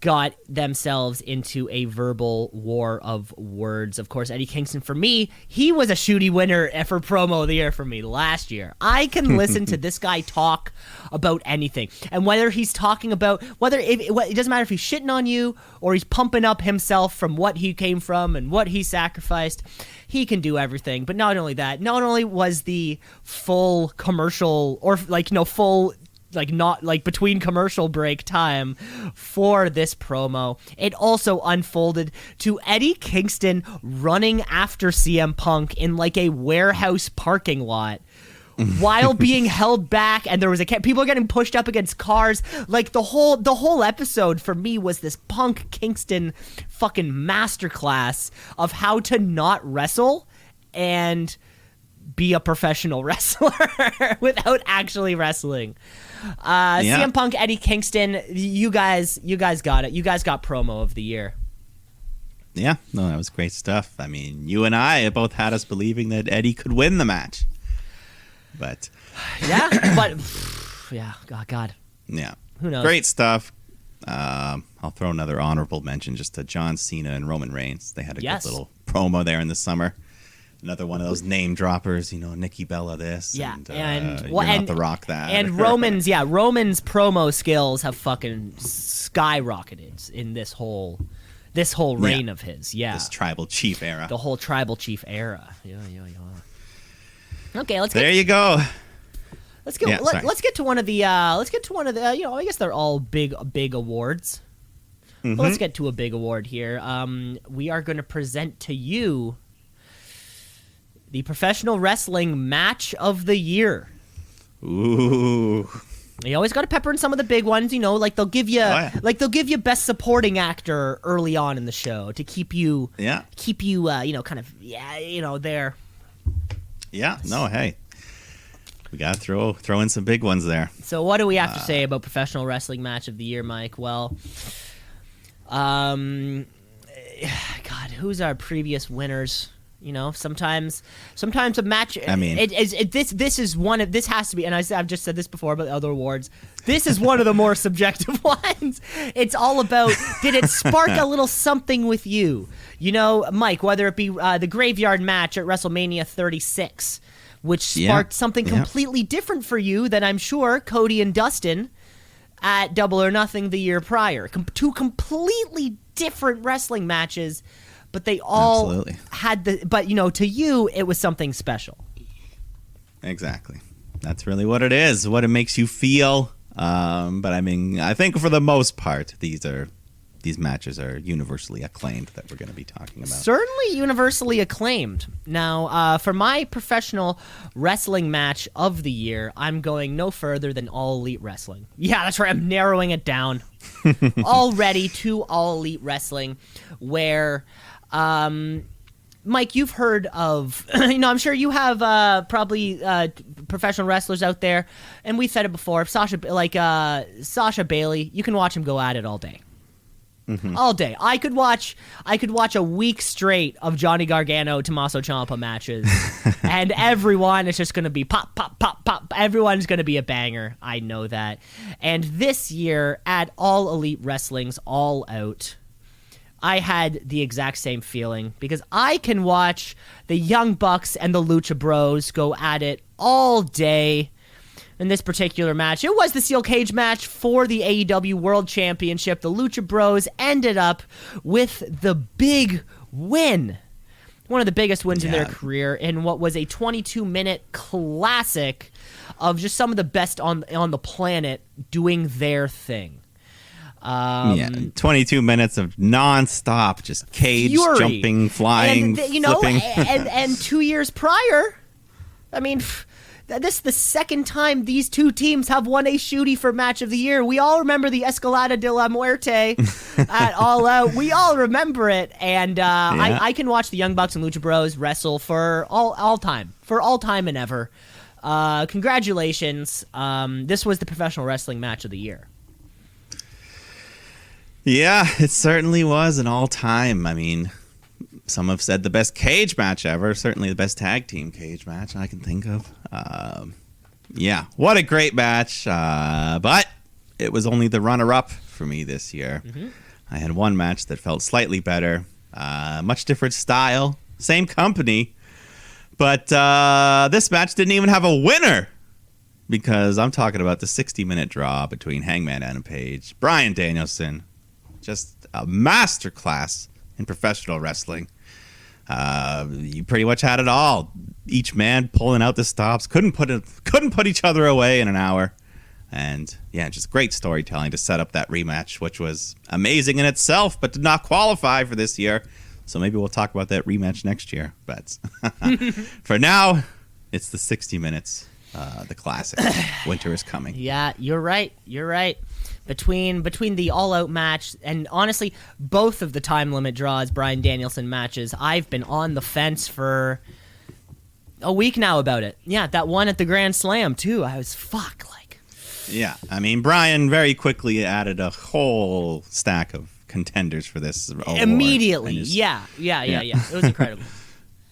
got themselves into a verbal war of words. Of course, Eddie Kingston, for me, he was a Shootie winner for promo of the year for me last year. I can listen to this guy talk about anything. And whether he's talking about, it doesn't matter if he's shitting on you or he's pumping up himself from what he came from and what he sacrificed, he can do everything. But not only that, not only was the full commercial, or full, not between commercial break time for this promo, it also unfolded to Eddie Kingston running after CM Punk in a warehouse parking lot while being held back, and there was people getting pushed up against cars. The whole episode for me was this Punk Kingston fucking masterclass of how to not wrestle and be a professional wrestler without actually wrestling. CM Punk, Eddie Kingston, you guys got it. You guys got promo of the year. Yeah, no, that was great stuff. I mean, you and I both had us believing that Eddie could win the match. But God. Yeah. Who knows? Great stuff. I'll throw another honorable mention just to John Cena and Roman Reigns. They had a good little promo there in the summer. Another one of those name droppers, Nikki Bella this, and not The Rock that. And Roman's promo skills have fucking skyrocketed in this whole reign of his. Yeah, this tribal chief era. The whole tribal chief era. Yeah. Okay, There you go. Let's go. Let's get to one of the. I guess they're all big awards. Mm-hmm. Let's get to a big award here. We are going to present to you the Professional Wrestling Match of the Year. Ooh. You always got to pepper in some of the big ones, they'll give you they'll give you Best Supporting Actor early on in the show to keep you there. Yeah, no, hey. We got to throw in some big ones there. So what do we have to say about Professional Wrestling Match of the Year, Mike? Well, God, who's our previous winners? Sometimes a match. I mean, this is one of, this has to be, and I've just said this before about the other awards. This is one of the more subjective ones. It's all about, did it spark a little something with you? Mike, whether it be the Graveyard match at WrestleMania 36, which sparked something completely different for you than I'm sure Cody and Dustin at Double or Nothing the year prior. Two completely different wrestling matches. But they all had to you, it was something special. Exactly. That's really what it is, what it makes you feel. But I mean, I think for the most part, these matches are universally acclaimed that we're going to be talking about. Certainly universally acclaimed. Now, for my Professional Wrestling Match of the Year, I'm going no further than All Elite Wrestling. Yeah, that's right. I'm narrowing it down already to All Elite Wrestling, where... Mike, you've heard of, I'm sure you have probably professional wrestlers out there, and we've said it before. Sasha Bailey, you can watch him go at it all day. Mm-hmm. All day. I could watch a week straight of Johnny Gargano, Tommaso Ciampa matches, and everyone is just going to be pop, pop, pop, pop. Everyone's going to be a banger. I know that. And this year at All Elite Wrestling's All Out, I had the exact same feeling because I can watch the Young Bucks and the Lucha Bros go at it all day in this particular match. It was the steel cage match for the AEW World Championship. The Lucha Bros ended up with the big win. One of the biggest wins in their career in what was a 22-minute classic of just some of the best on the planet doing their thing. 22 minutes of non-stop, just cage, fury. Jumping, flying, and, flipping. and 2 years prior, I mean, this is the second time these two teams have won a Shootie for Match of the Year. We all remember the Escalada de la Muerte at All Out. We all remember it, and I can watch the Young Bucks and Lucha Bros wrestle for all time and ever. Congratulations. This was the professional wrestling match of the year. Yeah, it certainly was an all-time. I mean, some have said the best cage match ever. Certainly the best tag team cage match I can think of. Yeah, what a great match. But it was only the runner-up for me this year. Mm-hmm. I had one match that felt slightly better. Much different style. Same company. But this match didn't even have a winner. Because I'm talking about the 60-minute draw between Hangman Adam Page, Bryan Danielson. Just a masterclass in professional wrestling. You pretty much had it all. Each man pulling out the stops, couldn't put each other away in an hour, and yeah, just great storytelling to set up that rematch, which was amazing in itself, but did not qualify for this year. So maybe we'll talk about that rematch next year. But for now, it's the 60 minutes, the classic. Winter is coming. Yeah, you're right. Between the all-out match and honestly both of the time limit draws Bryan Danielson matches, I've been on the fence for a week now about it. Yeah, that one at the Grand Slam too. I was Yeah, I mean Bryan very quickly added a whole stack of contenders for this award. Immediately. Yeah. It was incredible.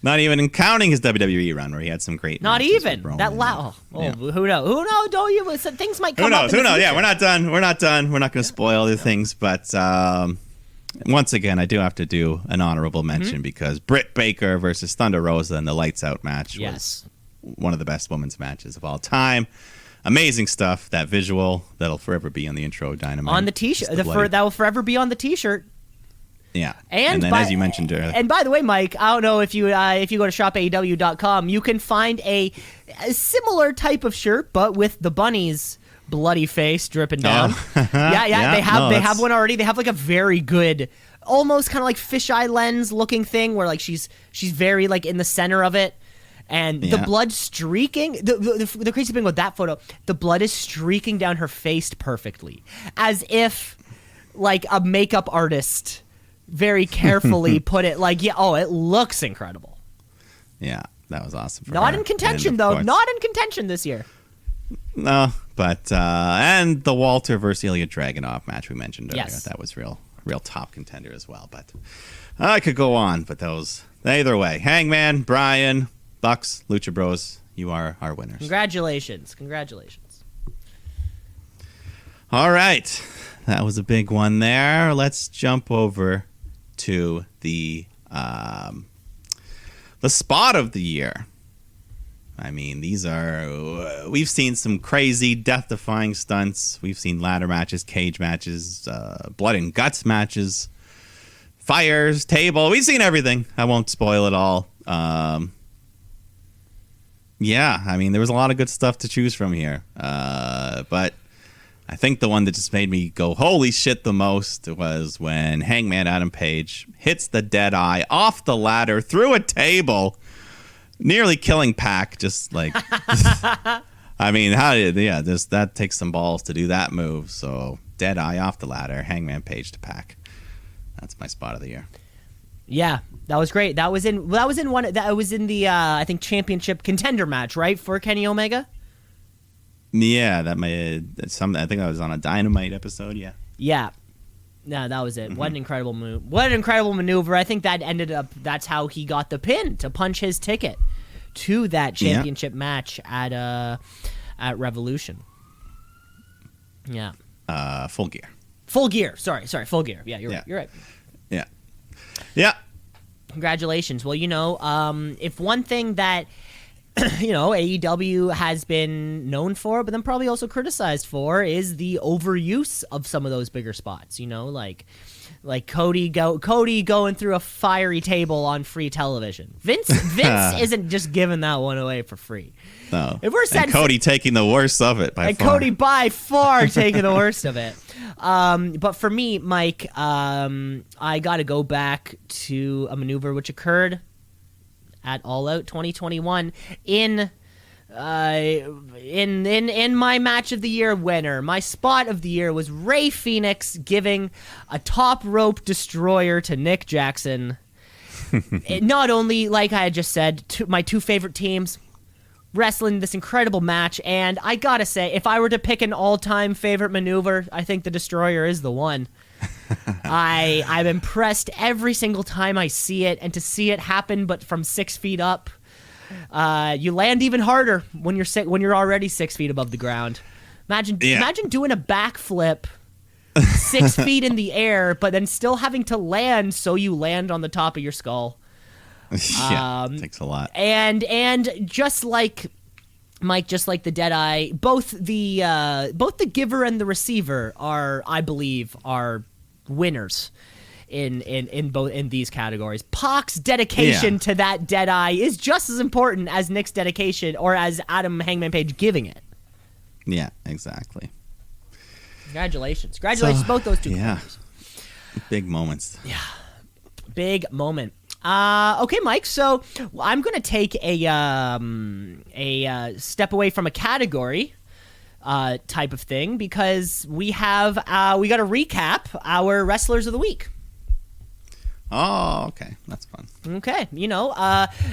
Not even counting his WWE run, where he had some great. Not even that loud. Yeah. Who knows? Who knows? Don't you? Things might come. Who knows? Up in the future. Yeah, we're not done. We're not going to spoil other things, but once again, I do have to do an honorable mention because Britt Baker versus Thunder Rosa in the Lights Out match was one of the best women's matches of all time. Amazing stuff. That visual that'll forever be on the intro Dynamite. On the T-shirt, that will forever be on the T-shirt. Yeah, and then as you mentioned earlier. And by the way, Mike, I don't know if you go to shopaew.com, you can find a similar type of shirt, but with the bunny's bloody face dripping down. They have one already. They have like a very good, almost kind of like fisheye lens looking thing, where like she's very like in the center of it, and the blood streaking. The crazy thing with that photo, the blood is streaking down her face perfectly, as if like a makeup artist very carefully put it it looks incredible. Yeah, that was awesome. Not in contention though. Not in contention this year. No, but and the Walter versus Ilya Draganov match we mentioned earlier. Yes. That was real top contender as well. But I could go on, but those either way. Hangman, Bryan, Bucks, Lucha Bros, you are our winners. Congratulations. All right. That was a big one there. Let's jump over to the spot of the year. I mean, we've seen some crazy death-defying stunts. We've seen ladder matches, cage matches, blood and guts matches, fires, table. We've seen everything. I won't spoil it all. Yeah, I mean, there was a lot of good stuff to choose from here. But I think the one that just made me go, holy shit, the most was when Hangman Adam Page hits the dead eye off the ladder through a table, nearly killing Pac. Just like, I mean, that takes some balls to do that move. So dead eye off the ladder, Hangman Page to Pac. That's my spot of the year. Yeah, that was great. That was in the I think championship contender match, right, for Kenny Omega. Yeah, I think that was on a Dynamite episode. Yeah. No, that was it. Mm-hmm. What an incredible move! What an incredible maneuver! I think that's how he got the pin to punch his ticket to that championship match at Revolution. Yeah. Full Gear. Full Gear. Sorry. Full Gear. Yeah, you're right. Yeah. Congratulations. Well, if one thing that AEW has been known for, but then probably also criticized for, is the overuse of some of those bigger spots. Like Cody going through a fiery table on free television. Vince isn't just giving that one away for free. No. And Cody taking the worst of it by far. Cody by far taking the worst of it. But for me, Mike, I got to go back to a maneuver which occurred at All Out 2021 in in my match of the year winner, my spot of the year was Rey Fenix giving a top rope destroyer to Nick Jackson. Not only, like I had just said, my two favorite teams wrestling this incredible match, and I gotta say, if I were to pick an all-time favorite maneuver, I think the destroyer is the one. I'm impressed every single time I see it, and to see it happen, but from 6 feet up. You land even harder when you're already 6 feet above the ground. Imagine doing a backflip 6 feet in the air, but then still having to land so you land on the top of your skull. Yeah, it takes a lot. And just like Mike, just like the Deadeye, both the giver and the receiver I believe are winners in these categories. Pac's dedication to that Deadeye is just as important as Nick's dedication or as Adam Hangman Page giving it. Yeah, exactly. Congratulations, both those two. Yeah, players. Big moments. Yeah, big moment. Okay, Mike. So I'm going to take a step away from a category type of thing because we got to recap our wrestlers of the week. Oh, okay. That's fun. Okay.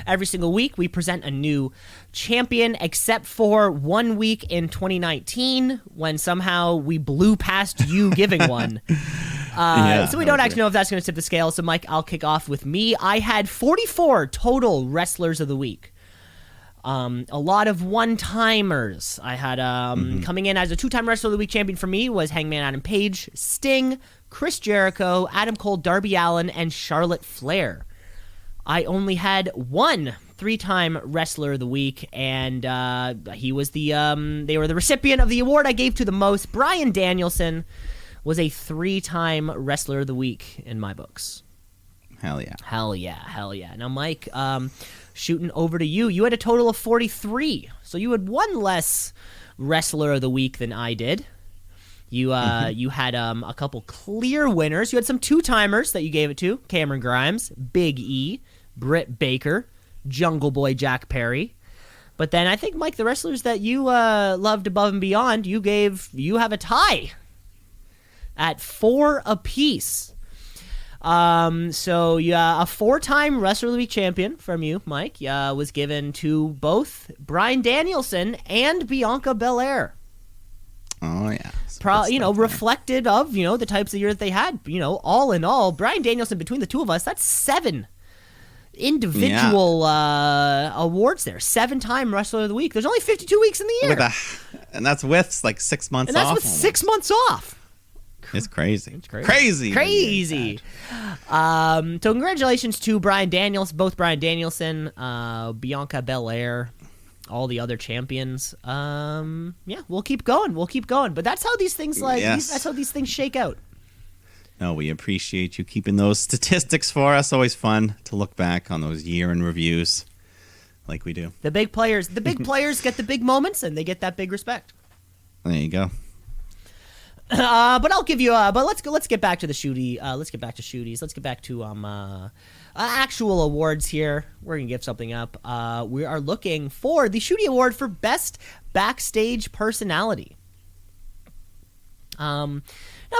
Every single week we present a new champion except for 1 week in 2019 when somehow we blew past you giving one. So we don't actually know if that's going to tip the scale. So, Mike, I'll kick off with me. I had 44 total wrestlers of the week. A lot of one-timers. I had coming in as a 2-time Wrestler of the Week champion for me was Hangman Adam Page, Sting, Chris Jericho, Adam Cole, Darby Allin, and Charlotte Flair. I only had one 3-time Wrestler of the Week, and he was they were the recipient of the award I gave to the most. Bryan Danielson was a 3-time Wrestler of the Week in my books. Hell yeah. Hell yeah. Hell yeah. Now, Mike, shooting over to you. You had a total of 43, so you had one less Wrestler of the Week than I did. You had a couple clear winners. You had some 2-timers that you gave it to. Cameron Grimes, Big E, Britt Baker, Jungle Boy Jack Perry. But then I think, Mike, the wrestlers that you loved above and beyond, you have a tie at 4 apiece. So a 4-time Wrestler of the Week champion from you, Mike, was given to both Bryan Danielson and Bianca Belair. Oh yeah, reflected of the types of year that they had. All in all, Bryan Danielson, between the two of us, that's 7 individual awards there. 7-time Wrestler of the Week. There's only 52 weeks in the year, and that's with like 6 months off. And that's with 6 months off. It's crazy. It's crazy. So congratulations to Bryan Danielson, both Bryan Danielson, Bianca Belair, all the other champions. We'll keep going. But that's how these things that's how these things shake out. No, we appreciate you keeping those statistics for us. Always fun to look back on those year in reviews, like we do. The big players get the big moments, and they get that big respect. There you go. But I'll give you. But let's get back to the Shooties. Let's get back to Shooties. Let's get back to actual awards here. We're gonna give something up. We are looking for the Shootie Award for Best Backstage Personality. Now,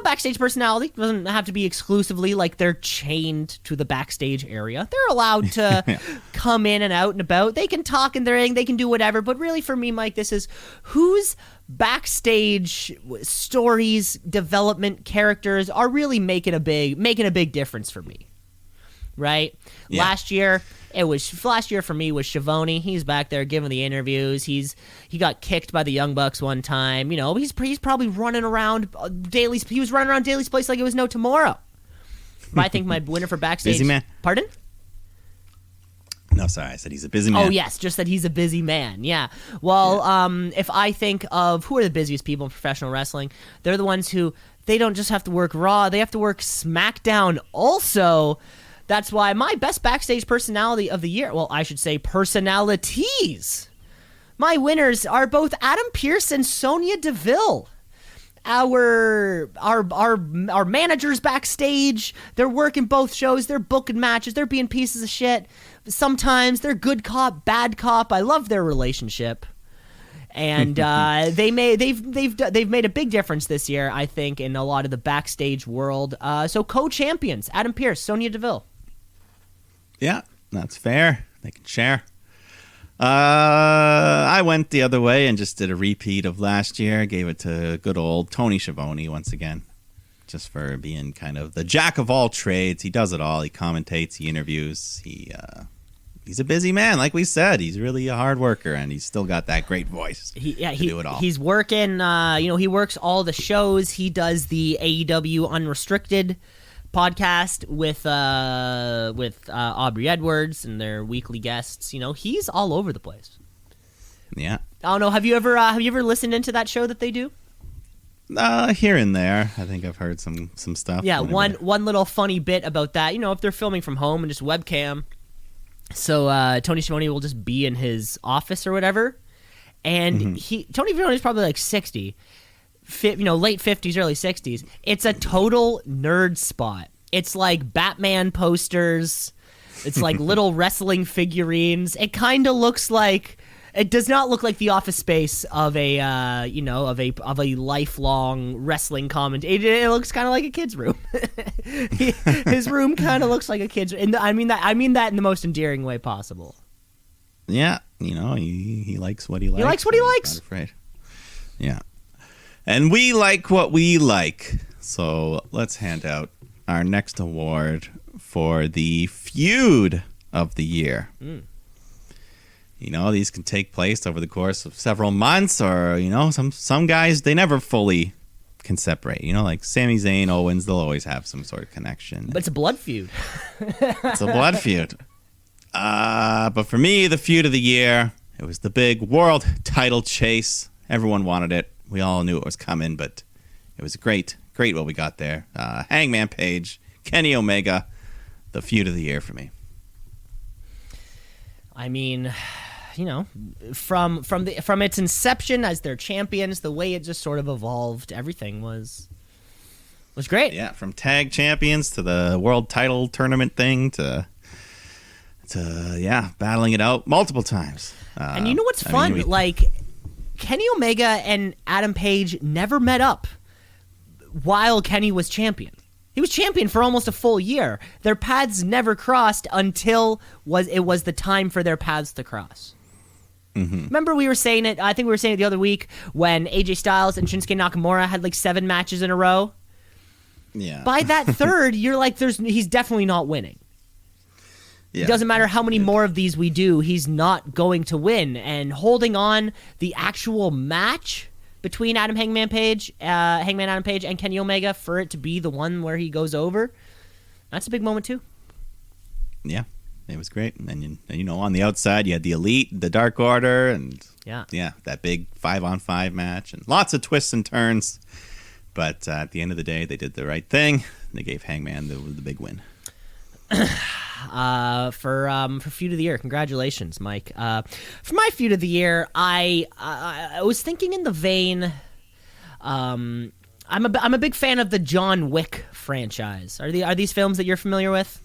backstage personality doesn't have to be exclusively like they're chained to the backstage area. They're allowed to come in and out and about. They can talk in their ring. They can do whatever. But really, for me, Mike, this is whose backstage stories, development, characters are really making a big difference for me. Right? Yeah. Last year for me was Schiavone. He's back there giving the interviews. He got kicked by the Young Bucks one time. He's probably running around Daly's. He was running around Daly's place like it was no tomorrow. But I think my winner for backstage. Busy man. Pardon? No, sorry. I said he's a busy man. Oh yes, just that he's a busy man. Yeah. Well, if I think of who are the busiest people in professional wrestling, they're the ones who they don't just have to work Raw. They have to work SmackDown also. That's why my best backstage personality of the year, well, I should say personalities. My winners are both Adam Pearce and Sonya Deville. Our managers backstage, they're working both shows, they're booking matches, they're being pieces of shit. Sometimes they're good cop, bad cop. I love their relationship. And they've made a big difference this year, I think, in a lot of the backstage world. So co-champions, Adam Pearce, Sonya Deville. Yeah, that's fair. They can share. I went the other way and just did a repeat of last year. Gave it to good old Tony Schiavone once again, just for being kind of the jack of all trades. He does it all. He commentates, he interviews, he's a busy man, like we said. He's really a hard worker, and he's still got that great voice to do it all. He's working, he works all the shows. He does the AEW Unrestricted podcast with Aubrey Edwards and their weekly guests. He's all over the place. Yeah. I don't know. Have you ever listened into that show that they do? Here and there. I think I've heard some stuff. Yeah, one little funny bit about that. If they're filming from home and just webcam. So Tony Schiavone will just be in his office or whatever, and Tony Schiavone is probably like 60, late 50s, early 60s. It's a total nerd spot. It's like Batman posters. It's like little wrestling figurines. It kind of looks like. It does not look like the office space of a lifelong wrestling comment. It looks kind of like a kid's room. His room kind of looks like a kid's room. And I mean that in the most endearing way possible. Yeah, he likes what he likes. He likes what he likes. Not afraid. Yeah, and we like what we like. So let's hand out our next award for the feud of the year. These can take place over the course of several months, or, some guys, they never fully can separate. Like Sami Zayn, Owens, they'll always have some sort of connection. But it's a blood feud. It's a blood feud. But for me, the feud of the year, it was the big world title chase. Everyone wanted it. We all knew it was coming, but it was great what we got there. Hangman Page, Kenny Omega, the feud of the year for me. I mean, from its inception as their champions, the way it just sort of evolved, everything was great. Yeah, from tag champions to the world title tournament thing to battling it out multiple times. And you know what's fun? Kenny Omega and Adam Page never met up while Kenny was champion. He was champion for almost a full year. Their paths never crossed until it was the time for their paths to cross. Remember we were saying it, I think we were saying it the other week, when AJ Styles and Shinsuke Nakamura had like 7 matches in a row? Yeah. By that third, you're like, he's definitely not winning. Yeah. It doesn't matter how many more of these we do, he's not going to win. And holding on the actual match between Hangman Adam Page and Kenny Omega for it to be the one where he goes over, that's a big moment too. Yeah, it was great. And on the outside you had the Elite, the Dark Order, and that big 5-on-5 match, and lots of twists and turns. But at the end of the day, they did the right thing. They gave Hangman the big win. For feud of the year, congratulations, Mike. For my feud of the year, I was thinking in the vein. I'm a big fan of the John Wick franchise. Are these films that you're familiar with?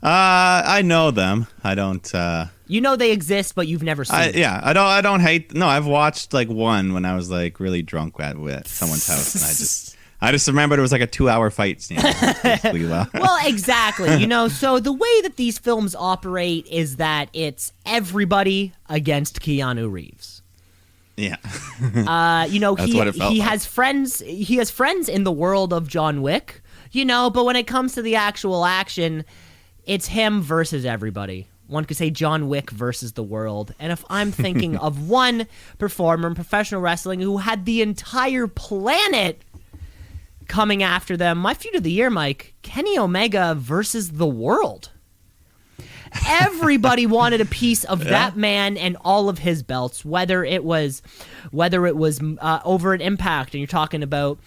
I know them. I don't. They exist, but you've never seen. Yeah, I don't hate. No, I've watched like one when I was like really drunk at someone's house, and I just remembered it was like a 2-hour fight scene. Well, exactly. So the way that these films operate is that it's everybody against Keanu Reeves. Yeah. He has friends. He has friends in the world of John Wick. But when it comes to the actual action, it's him versus everybody. One could say John Wick versus the world. And if I'm thinking of one performer in professional wrestling who had the entire planet coming after them, my feud of the year, Mike, Kenny Omega versus the world. Everybody wanted a piece of that man and all of his belts, whether it was over at Impact, and you're talking about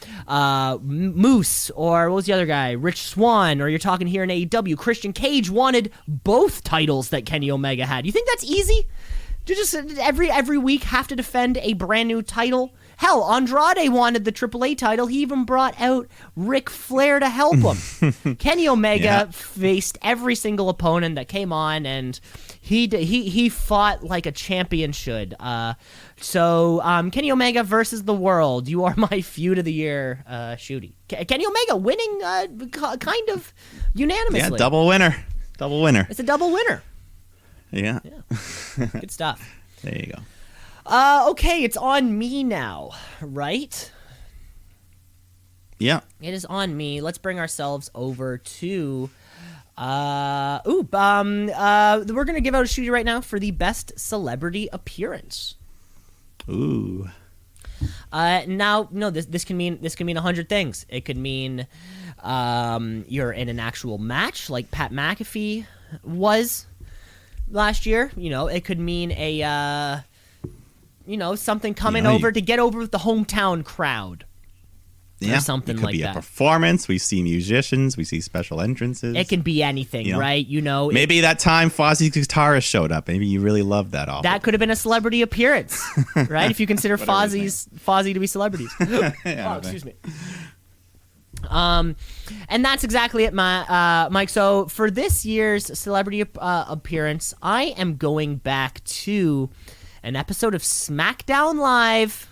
Moose, or what was the other guy, Rich Swann, or you're talking here in AEW, Christian Cage wanted both titles that Kenny Omega had. You think that's easy? To just every week have to defend a brand new title? Hell, Andrade wanted the AAA title. He even brought out Ric Flair to help him. Kenny Omega faced every single opponent that came on, and he fought like a champion should. So Kenny Omega versus the World. You are my feud of the year, Shooty. Kenny Omega winning kind of unanimously. Yeah, double winner. Double winner. It's a double winner. Yeah. Good stuff. There you go. Okay, it's on me now, right? Yeah. It is on me. Let's bring ourselves over to... we're going to give out a Shooty right now for the best celebrity appearance. Ooh. Now, no, this can mean 100 things. It could mean you're in an actual match like Pat McAfee was last year. It could mean a something coming over to get over with the hometown crowd. Yeah, or something it could like be that. A performance. We see musicians. We see special entrances. It can be anything, right? Maybe that time Fozzie's guitarist showed up. Maybe you really loved that. That could have been a celebrity appearance, right? If you consider Fozzie to be celebrities. Excuse me. And that's exactly it, Mike. So for this year's celebrity appearance, I am going back to an episode of SmackDown Live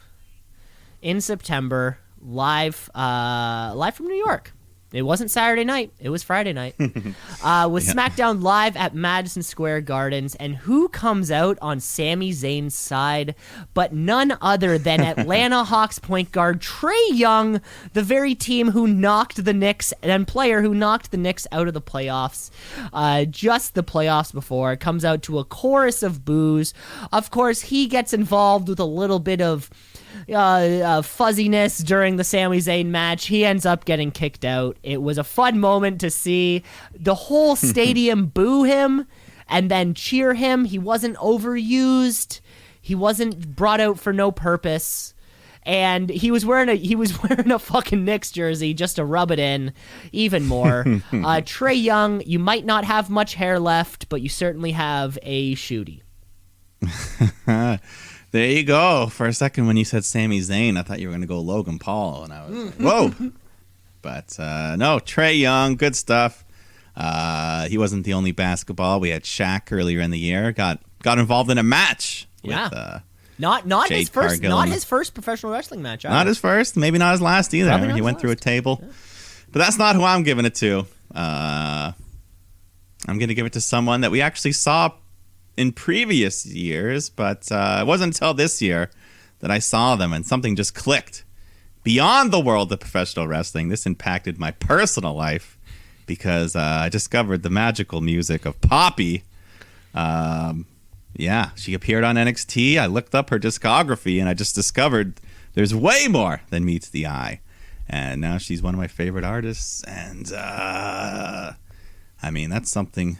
in September. Live from New York. It wasn't Saturday night. It was Friday night. With SmackDown Live at Madison Square Gardens. And who comes out on Sami Zayn's side but none other than Atlanta Hawks point guard Trae Young, the very team who knocked the Knicks and player who knocked the Knicks out of the playoffs just the playoffs before. Comes out to a chorus of boos. Of course, he gets involved with a little bit of fuzziness during the Sami Zayn match. He ends up getting kicked out. It was a fun moment to see the whole stadium boo him and then cheer him. He wasn't overused. He wasn't brought out for no purpose. And he was wearing a fucking Knicks jersey just to rub it in even more. Trae Young, you might not have much hair left, but you certainly have a Shooty. There you go. For a second, when you said Sami Zayn, I thought you were going to go Logan Paul, and I was like, whoa. But no, Trae Young, good stuff. He wasn't the only basketball. We had Shaq earlier in the year. Got involved in a match. Yeah. With, not Jade his first. Cargill. Not his first professional wrestling match. Either. Not his first. Maybe not his last either. Probably not He his went through a last. table. Yeah. But that's not who I'm giving it to. I'm going to give it to someone that we actually saw in previous years, but it wasn't until this year that I saw them and something just clicked. Beyond the world of professional wrestling, this impacted my personal life because I discovered the magical music of Poppy. She appeared on NXT. I looked up her discography and I just discovered there's way more than meets the eye. And now she's one of my favorite artists. And that's something...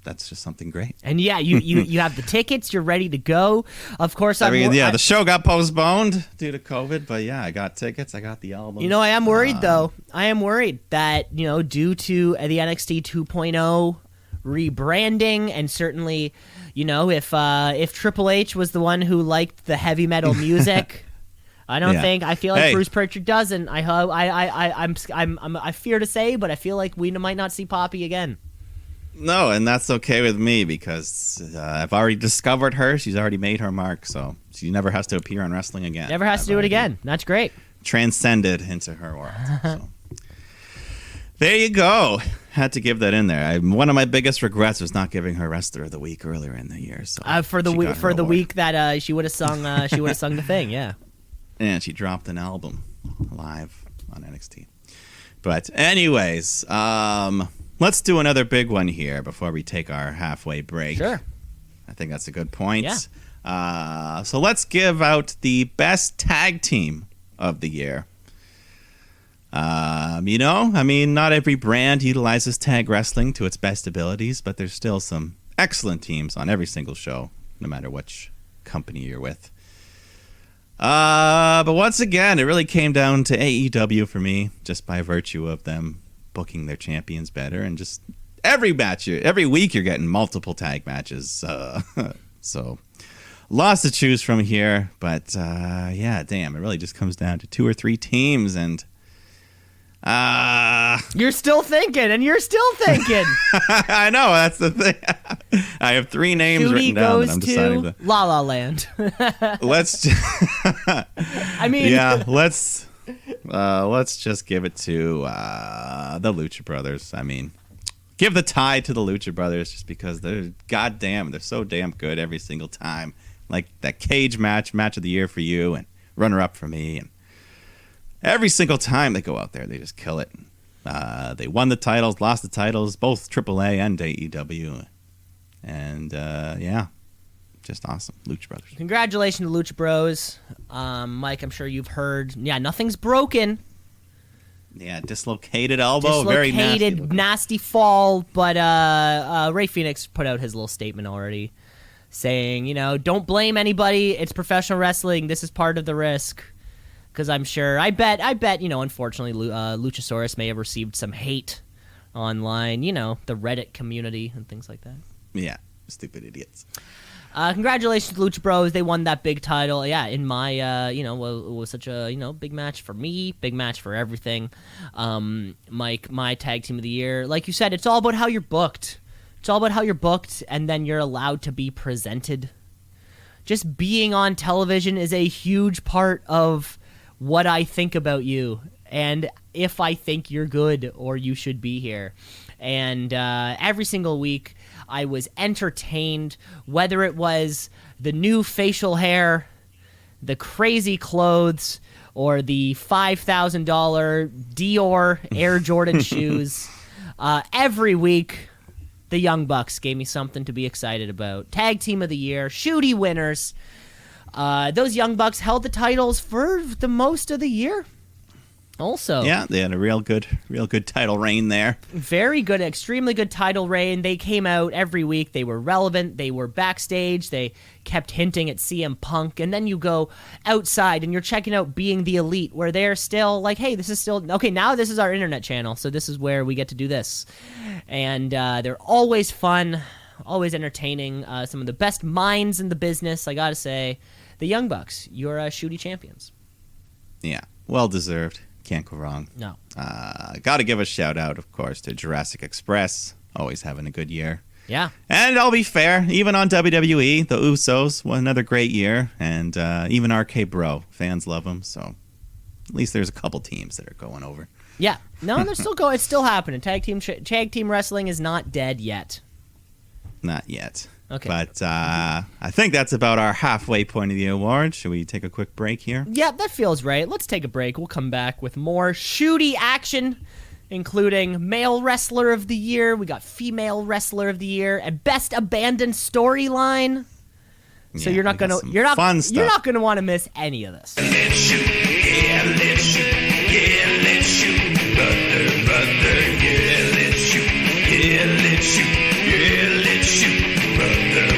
That's just something great. And yeah, you have the tickets. You're ready to go. Of course, the show got postponed due to COVID, but yeah, I got tickets. I got the album. I am worried though. I am worried that due to the NXT 2.0 rebranding, and certainly, if Triple H was the one who liked the heavy metal music. I don't think. I feel like Bruce Pritchard doesn't. I fear to say, but I feel like we might not see Poppy again. No, and that's okay with me because I've already discovered her. She's already made her mark, so she never has to appear on wrestling again. Never has to do it again. That's great. Transcended into her world. So. There you go. Had to give that in there. One of my biggest regrets was not giving her Wrestler of the Week earlier in the year. So for the week that she would have sung the thing, yeah. And she dropped an album live on NXT. But anyways, let's do another big one here before we take our halfway break. Sure. I think that's a good point. Yeah. So let's give out the best tag team of the year. Not every brand utilizes tag wrestling to its best abilities, but there's still some excellent teams on every single show, no matter which company you're with. But once again, it really came down to AEW for me, just by virtue of them booking their champions better, and just every week you're getting multiple tag matches. So lots to choose from here. But yeah, damn, it really just comes down to 2 or 3 teams, and you're still thinking, and you're still thinking. I know, that's the thing. I have 3 names Shooty written down that I'm goes deciding to to. La La Land. Let's. I mean, yeah, let's just give it to the Lucha Brothers. I mean, give the tie to the Lucha Brothers just because they're so damn good every single time. Like that cage match of the year for you, and runner up for me, and every single time they go out there, they just kill it. They won the titles, lost the titles, both AAA and AEW. And, yeah, just awesome. Lucha Brothers. Congratulations to Lucha Bros. Mike, I'm sure you've heard. Yeah, nothing's broken. Yeah, dislocated elbow. Very nasty fall. But Ray Phoenix put out his little statement already saying, don't blame anybody. It's professional wrestling. This is part of the risk. Because I bet, unfortunately, Luchasaurus may have received some hate online, the Reddit community and things like that. Yeah, stupid idiots. Congratulations to Lucha Bros. They won that big title. Yeah, in my, it was such a, big match for me, big match for everything. Mike, my tag team of the year. Like you said, it's all about how you're booked. It's all about how you're booked, and then you're allowed to be presented. Just being on television is a huge part of what I think about you and if I think you're good or you should be here. And every single week I was entertained, whether it was the new facial hair, the crazy clothes, or the $5,000 Dior Air Jordan shoes. Every week the Young Bucks gave me something to be excited about. Tag team of the year, Shooty winners. Those Young Bucks held the titles for the most of the year. Also, yeah, they had a real good title reign there. Very good, extremely good title reign. They came out every week. They were relevant. They were backstage. They kept hinting at CM Punk. And then you go outside and you're checking out Being the Elite, where they're still like, hey, this is still okay. Now this is our internet channel, so this is where we get to do this. And they're always fun, always entertaining. Some of the best minds in the business, I gotta say. The Young Bucks, you're Shooty champions. Yeah, well deserved. Can't go wrong. No. Got to give a shout out, of course, to Jurassic Express. Always having a good year. Yeah. And I'll be fair, even on WWE, the Usos, another great year. And even RK Bro, fans love them. So at least there's a couple teams that are going over. Yeah. No, they're still going. It's still happening. Tag team wrestling is not dead yet. Not yet. Okay. But I think that's about our halfway point of the award. Should we take a quick break here? Yeah, that feels right. Let's take a break. We'll come back with more Shooty action, including Male Wrestler of the Year. We got Female Wrestler of the Year and Best Abandoned Storyline. So Yeah, you're not gonna want to miss any of this. Let's shoot, yeah, let's shoot, yeah, let's shoot, brother, yeah, let's shoot, yeah, let's shoot, yeah, let's shoot.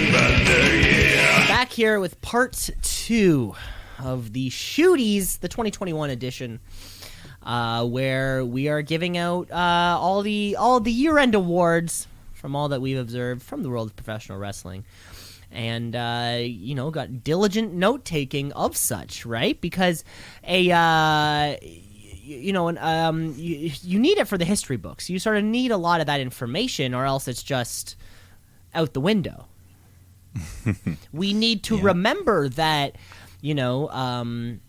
Brother, yeah. Back here with part 2 of the Shooties, the 2021 edition, where we are giving out all the year-end awards from all that we've observed from the world of professional wrestling, and got diligent note-taking of such, right? Because you need it for the history books. You sort of need a lot of that information, or else it's just out the window. We need to remember that, who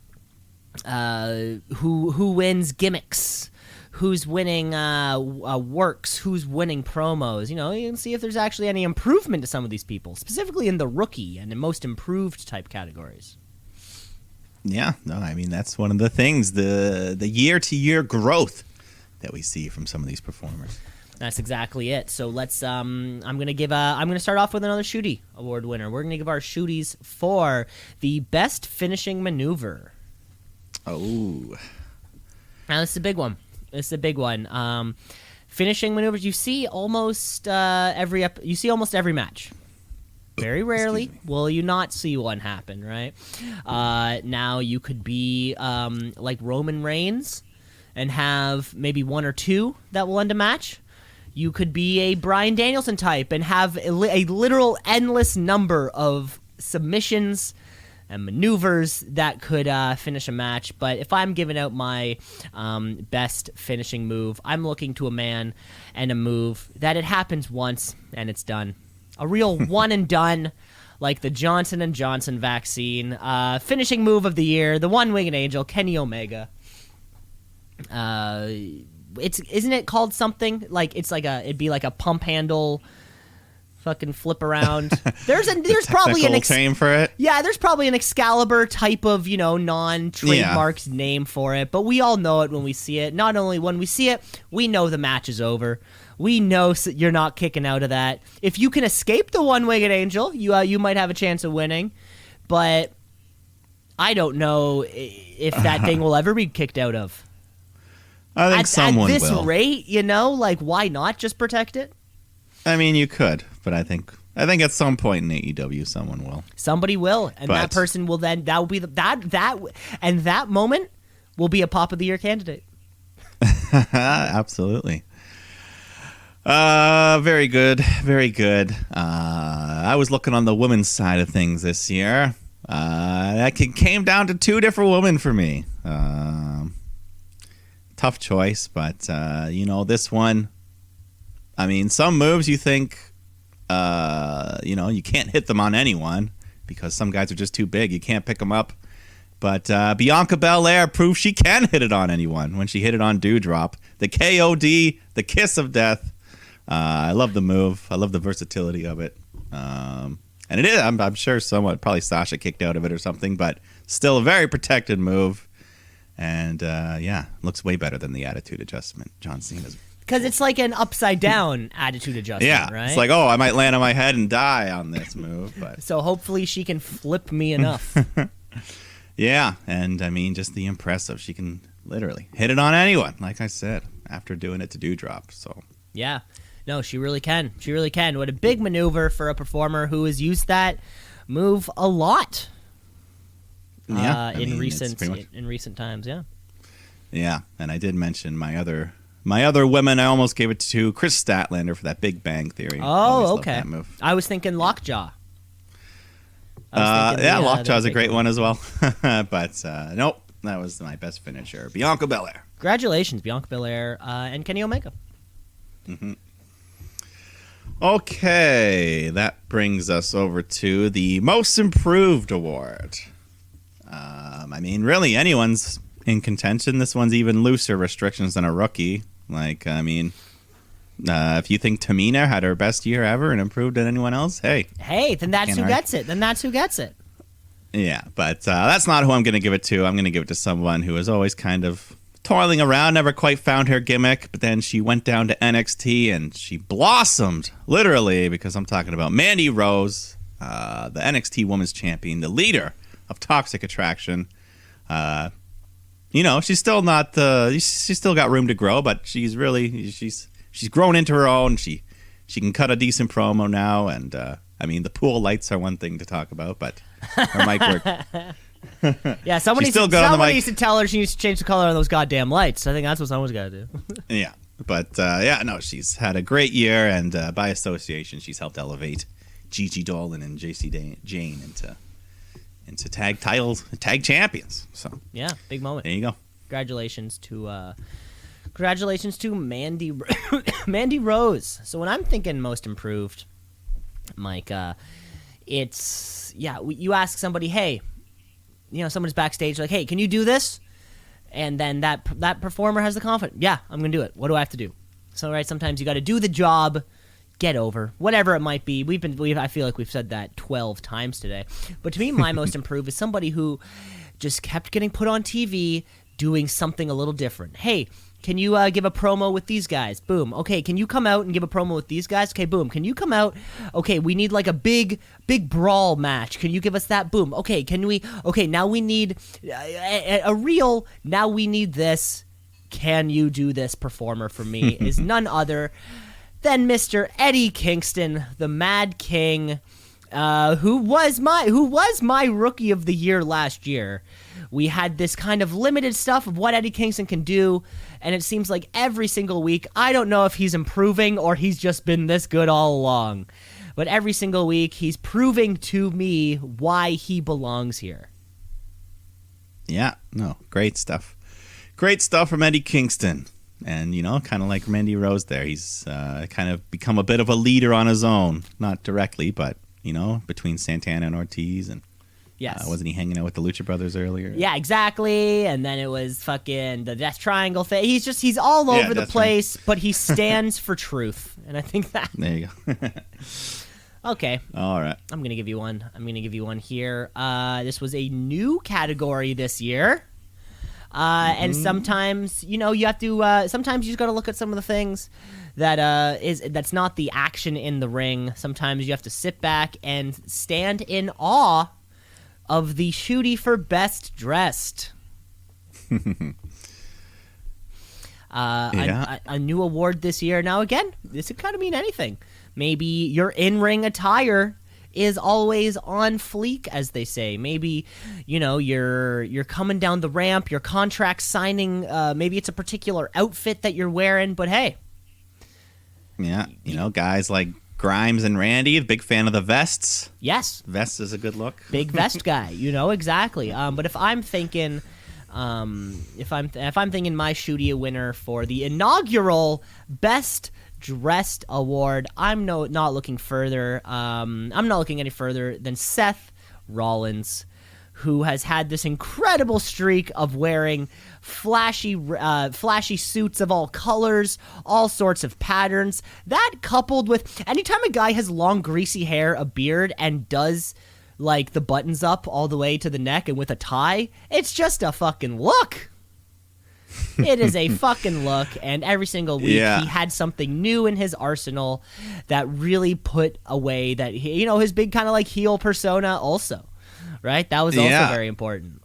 wins gimmicks, who's winning works, who's winning promos. You can see if there's actually any improvement to some of these people, specifically in the rookie and the most improved type categories. Yeah, no, I mean, that's one of the things, the year-to-year growth that we see from some of these performers. That's exactly it. So let's. I'm gonna start off with another Shooty award winner. We're gonna give our Shooties for the best finishing maneuver. Oh. Now this is a big one. Finishing maneuvers. You see almost every match. Very rarely will you not see one happen, right? Now you could be like Roman Reigns and have maybe one or two that will end a match. You could be a Bryan Danielson type and have a literal endless number of submissions and maneuvers that could finish a match. But if I'm giving out my best finishing move, I'm looking to a man and a move that it happens once and it's done. A real one and done, like the Johnson & Johnson vaccine. Finishing move of the year, the one-winged angel, Kenny Omega. Isn't it called something? Like it'd be like a pump handle fucking flip around. There's probably an name for it. Yeah, there's probably an Excalibur type of, non-trademarked name for it, but we all know it when we see it. Not only when we see it, we know the match is over. We know you're not kicking out of that. If you can escape the one-winged angel, you might have a chance of winning, but I don't know if that thing will ever be kicked out of. I think someone will. At this rate, why not just protect it? I mean, you could, but I think at some point in AEW, someone will. Somebody will, and that person will then. That will be and that moment will be a Pop of the Year candidate. Absolutely. Very good, very good. I was looking on the women's side of things this year. That came down to two different women for me. Tough choice, but this one. I mean, some moves you think, you can't hit them on anyone because some guys are just too big. You can't pick them up. But Bianca Belair proved she can hit it on anyone when she hit it on Doudrop. The KOD, the kiss of death. I love the move. I love the versatility of it. And it is, I'm sure somewhat, probably Sasha kicked out of it or something, but still a very protected move. And, looks way better than the attitude adjustment John Cena's. Because it's like an upside-down attitude adjustment, right? It's like, I might land on my head and die on this move. But so hopefully she can flip me enough. Yeah, and I mean, just the impressive. She can literally hit it on anyone, like I said, after doing it to Doudrop. So yeah, no, she really can. She really can. What a big maneuver for a performer who has used that move a lot. Yeah, in recent times. Yeah. Yeah, and I did mention my other women. I almost gave it to Chris Statlander for that Big Bang Theory. Oh, okay. I was thinking Lockjaw. Lockjaw's a great one as well. But nope, that was my best finisher. Bianca Belair. Congratulations, Bianca Belair and Kenny Omega. Mm-hmm. Okay, that brings us over to the Most Improved Award. I mean, really, anyone's in contention. This one's even looser restrictions than a rookie. Like, I mean, if you think Tamina had her best year ever and improved than anyone else, hey, then that's who gets it. Yeah, but that's not who I'm going to give it to. I'm going to give it to someone who is always kind of toiling around, never quite found her gimmick, but then she went down to NXT and she blossomed, literally, because I'm talking about Mandy Rose, the NXT Women's Champion, the leader of Toxic Attraction. She's still not she's still got room to grow, but she's grown into her own. She can cut a decent promo now, and I mean, the pool lights are one thing to talk about, but her mic work. Yeah, someone needs to tell her she needs to change the color on those goddamn lights. I think that's what someone's got to do. Yeah, but she's had a great year, and by association, she's helped elevate Gigi Dolan and JC Jane into tag champions. So yeah, big moment. There you go. Congratulations to Mandy Mandy Rose. So when I'm thinking most improved, Mike, it's you ask somebody, hey, someone's backstage like, hey, can you do this? And then that performer has the confidence. Yeah, I'm gonna do it. What do I have to do? So right, sometimes you got to do the job. Get over whatever it might be. I feel like we've said that 12 times today. But to me, my most improved is somebody who just kept getting put on TV doing something a little different. Hey, can you give a promo with these guys? Boom. Okay, can you come out and give a promo with these guys? Okay, boom. Can you come out? Okay, we need like a big brawl match. Can you give us that? Boom. Okay, now we need a real, now we need this. Can you do this performer for me? Is none other than Mr. Eddie Kingston, the Mad King, who was my Rookie of the Year last year. We had this kind of limited stuff of what Eddie Kingston can do, and it seems like every single week, I don't know if he's improving or he's just been this good all along. but every single week he's proving to me why he belongs here. Yeah, no, great stuff. Great stuff from Eddie Kingston. And, kind of like Mandy Rose there, he's kind of become a bit of a leader on his own. Not directly, but, between Santana and Ortiz. And yes. Wasn't he hanging out with the Lucha Brothers earlier? Yeah, exactly. And then it was fucking the Death Triangle thing. He's all over the place, but he stands for truth. And I think that... There you go. Okay. All right. I'm going to give you one here. This was a new category this year. And sometimes, you have to. Sometimes you just got to look at some of the things that's not the action in the ring. Sometimes you have to sit back and stand in awe of the Shootie for best dressed. A new award this year. Now, again, this could kind of mean anything. Maybe your in-ring attire is always on fleek, as they say. Maybe, you're coming down the ramp, your contract signing, maybe it's a particular outfit that you're wearing, but hey. Yeah, guys like Grimes and Randy, big fan of the vests. Yes. Vest is a good look. Big vest guy, exactly. But if I'm thinking... if I'm thinking my Shootie winner for the inaugural Best Dressed Award, I'm not looking further. I'm not looking any further than Seth Rollins, who has had this incredible streak of wearing flashy suits of all colors, all sorts of patterns. That coupled with anytime a guy has long greasy hair, a beard, and does like the buttons up all the way to the neck and with a tie, it's just a fucking look. It is a fucking look, and every single week he had something new in his arsenal that really put away that his big kind of like heel persona also, right? That was also very important.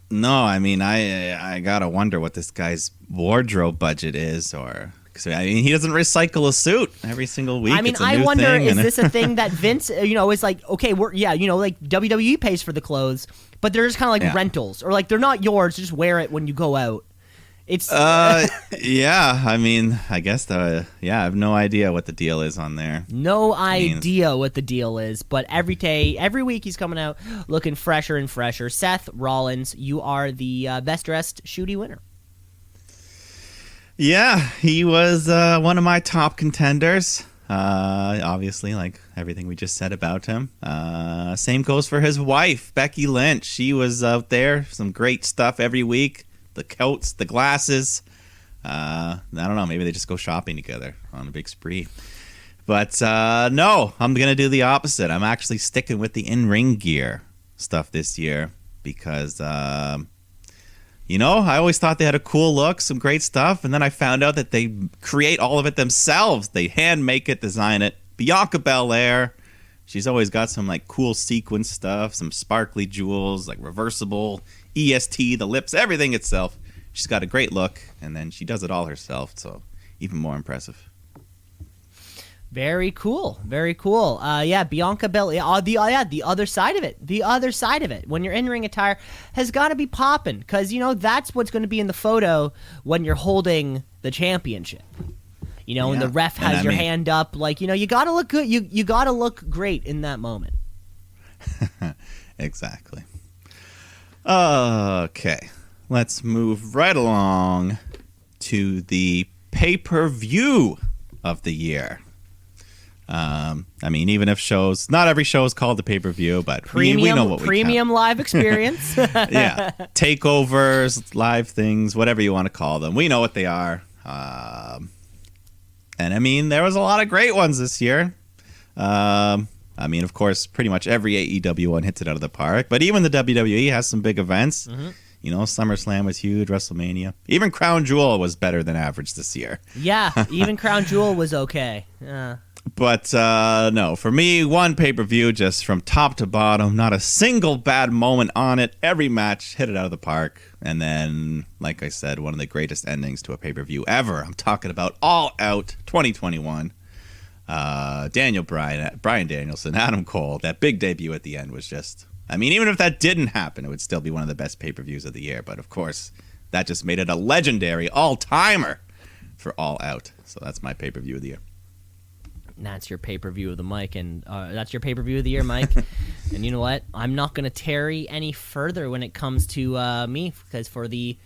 No, I mean I gotta wonder what this guy's wardrobe budget is, or because he doesn't recycle a suit every single week. I mean, I wonder, is this a thing that Vince, is like, okay, like WWE pays for the clothes, but they're just kind of like rentals, or like they're not yours, just wear it when you go out. It's yeah. I mean, I guess I have no idea what the deal is on there. No idea what the deal is, but every week he's coming out looking fresher and fresher. Seth Rollins, you are the best dressed Shootie winner. Yeah, he was one of my top contenders. Obviously, like everything we just said about him. Same goes for his wife, Becky Lynch. She was out there, some great stuff every week. The coats, the glasses. I don't know. Maybe they just go shopping together on a big spree. But no, I'm going to do the opposite. I'm actually sticking with the in-ring gear stuff this year because, I always thought they had a cool look, some great stuff. And then I found out that they create all of it themselves. They hand make it, design it. Bianca Belair. She's always got some like cool sequin stuff, some sparkly jewels, like reversible, EST, the lips, everything itself. She's got a great look, and then she does it all herself, so even more impressive. Very cool. Very cool. Bianca Belair. The other side of it. The other side of it. When your in-ring attire has got to be popping, because, that's what's going to be in the photo when you're holding the championship. And the ref has your hand up, like, you got to look good. You got to look great in that moment. Exactly. Okay. Let's move right along to the pay-per-view of the year. Even if not every show is called the pay-per-view, but we know what we premium live experience. Yeah. Takeovers, live things, whatever you want to call them. We know what they are. And there was a lot of great ones this year. Of course, pretty much every AEW one hits it out of the park. But even the WWE has some big events. Mm-hmm. SummerSlam was huge, WrestleMania. Even Crown Jewel was better than average this year. Yeah, even Crown Jewel was okay. But no, for me, one pay-per-view just from top to bottom, not a single bad moment on it. Every match hit it out of the park. And then, like I said, one of the greatest endings to a pay-per-view ever. I'm talking about All Out 2021. Daniel Bryan, Bryan Danielson, Adam Cole. That big debut at the end was just... even if that didn't happen, it would still be one of the best pay-per-views of the year. But, of course, that just made it a legendary all-timer for All Out. So that's my pay-per-view of the year. That's your pay-per-view of the mic, and that's your pay-per-view of the year, Mike. And you know what? I'm not going to tarry any further when it comes to me, because for the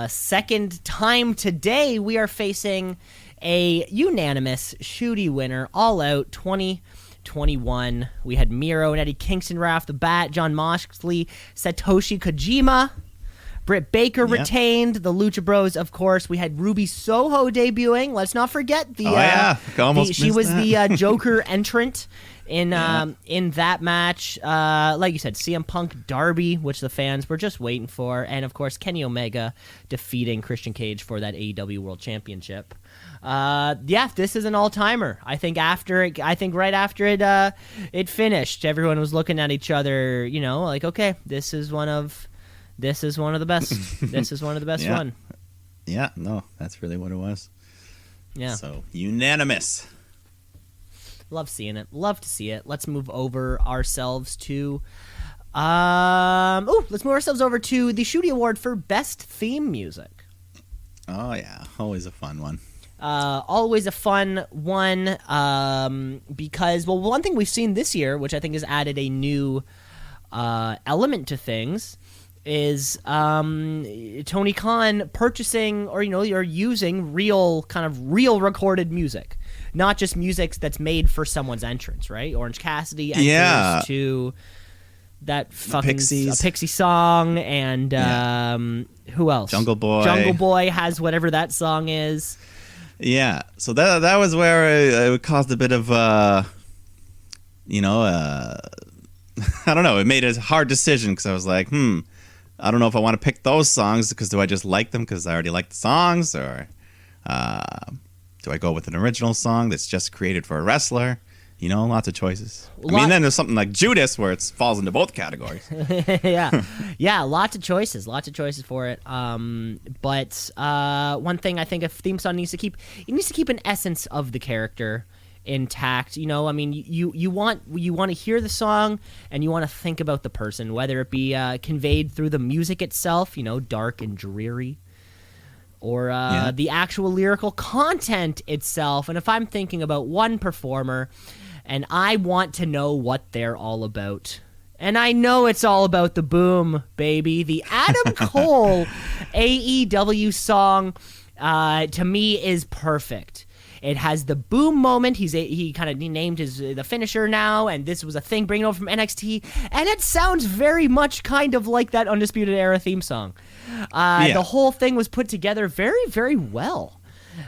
second time today, we are facing a unanimous Shooty winner, All Out 2021. We had Miro and Eddie Kingston right off the bat, Jon Moxley, Satoshi Kojima, Britt Baker retained, the Lucha Bros, of course. We had Ruby Soho debuting. Let's not forget she was the Joker entrant in that match. Like you said, CM Punk Darby, which the fans were just waiting for, and of course Kenny Omega defeating Christian Cage for that AEW World Championship. This is an all-timer. I think right after it finished, everyone was looking at each other, like, okay, this is one of the best. This is one of the best one. Yeah, no, that's really what it was. Yeah. So, unanimous. Love seeing it. Love to see it. Let's move ourselves to the Shooty Award for Best Theme Music. Oh yeah, always a fun one. Always a fun one because, one thing we've seen this year, which I think has added a new element to things, is Tony Khan purchasing or using real recorded music, not just music that's made for someone's entrance, right? Orange Cassidy enters to that fucking Pixie song, and who else? Jungle Boy. Jungle Boy has whatever that song is. Yeah, so that was where it caused a bit of I don't know. It made a hard decision because I was like, I don't know if I want to pick those songs because do I just like them because I already like the songs, or do I go with an original song that's just created for a wrestler? Lots of choices. Then there's something like Judas where it falls into both categories. yeah, lots of choices for it. But one thing I think a theme song needs to keep an essence of the character intact. You want to hear the song and you want to think about the person, whether it be conveyed through the music itself, dark and dreary, or the actual lyrical content itself. And if I'm thinking about one performer and I want to know what they're all about, and I know it's all about the boom, baby, the Adam Cole AEW song to me is perfect. It has the boom moment. He kind of named the finisher now, and this was a thing bringing over from NXT, and it sounds very much kind of like that Undisputed Era theme song. The whole thing was put together very, very well,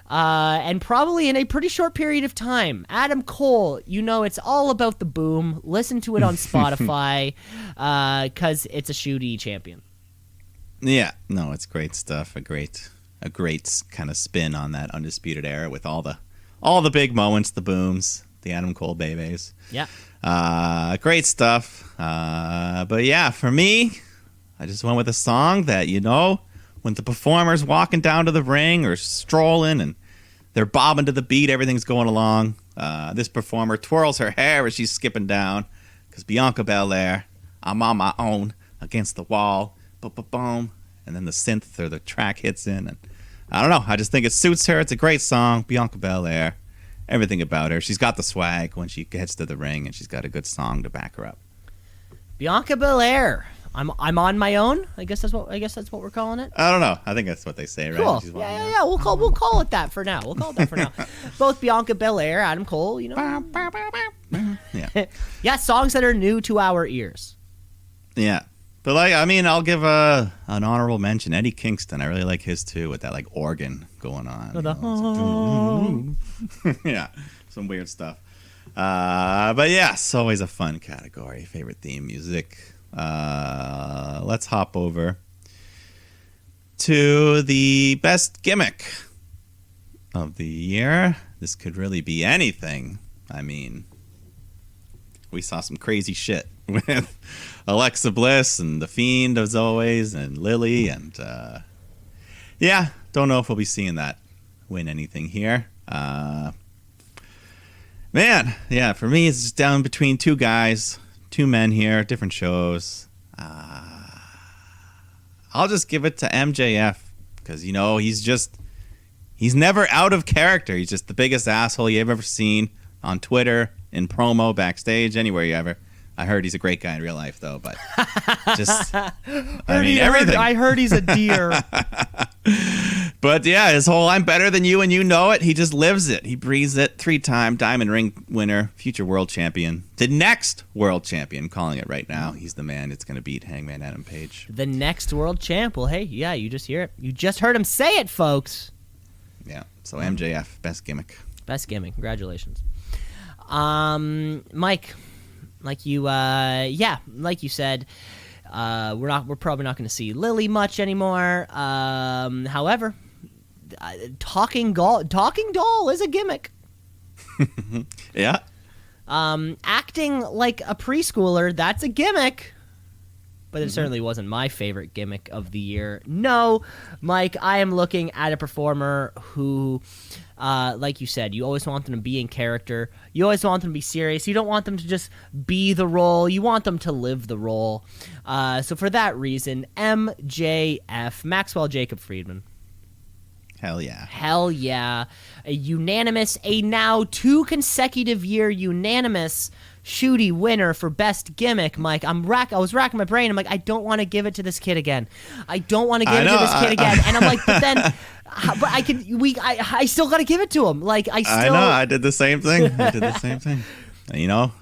and probably in a pretty short period of time. Adam Cole, it's all about the boom. Listen to it on Spotify, because it's a Shooty champion. Yeah, no, it's great stuff. A great kind of spin on that Undisputed Era with all the big moments, the booms, the Adam Cole babies. Yeah. Great stuff. But yeah, for me, I just went with a song that, when the performer's walking down to the ring or strolling and they're bobbing to the beat, everything's going along. This performer twirls her hair as she's skipping down because Bianca Belair, I'm on my own against the wall, boom, and then the synth or the track hits in, and I don't know. I just think it suits her. It's a great song. Bianca Belair. Everything about her. She's got the swag when she gets to the ring, and she's got a good song to back her up. Bianca Belair. I'm on my own. I guess that's what we're calling it. I don't know. I think that's what they say, right? Cool. Yeah. We'll call it that for now. Both Bianca Belair, Adam Cole. Yeah. Yeah. Songs that are new to our ears. Yeah. But I'll give an honorable mention. Eddie Kingston, I really like his too, with that organ going on. Yeah, some weird stuff. But yeah, it's always a fun category. Favorite theme music. Let's hop over to the best gimmick of the year. This could really be anything. We saw some crazy shit with Alexa Bliss and The Fiend as always, and Lily, and don't know if we'll be seeing that win anything here. For me it's just down between two men here, different shows. I'll just give it to MJF because he's never out of character. He's just the biggest asshole you've ever seen, on Twitter, in promo, backstage, anywhere you ever. I heard he's a great guy in real life, though, but just, everything. I heard he's a deer. But yeah, his whole "I'm better than you and you know it," he just lives it. He breathes it. 3-time Diamond Ring winner, future world champion, the next world champion, calling it right now. He's the man that's going to beat Hangman Adam Page. The next world champ. Well, hey, yeah, you just hear it. You just heard him say it, folks. Yeah, so MJF, best gimmick. Best gimmick. Congratulations. Mike, like you said, we're probably not going to see Lily much anymore. However, talking doll is a gimmick. Yeah. Acting like a preschooler, that's a gimmick. But it certainly wasn't my favorite gimmick of the year. No, Mike, I am looking at a performer who, like you said, you always want them to be in character. You always want them to be serious. You don't want them to just be the role. You want them to live the role. So for that reason, MJF, Maxwell Jacob Friedman. Hell yeah. Hell yeah. A now 2 consecutive year unanimous Shooty winner for best gimmick, Mike. I was racking my brain. I'm like, I don't want to give it to this kid again. And I'm like, but then, but I still got to give it to him. Like, I know. I did the same thing. You know,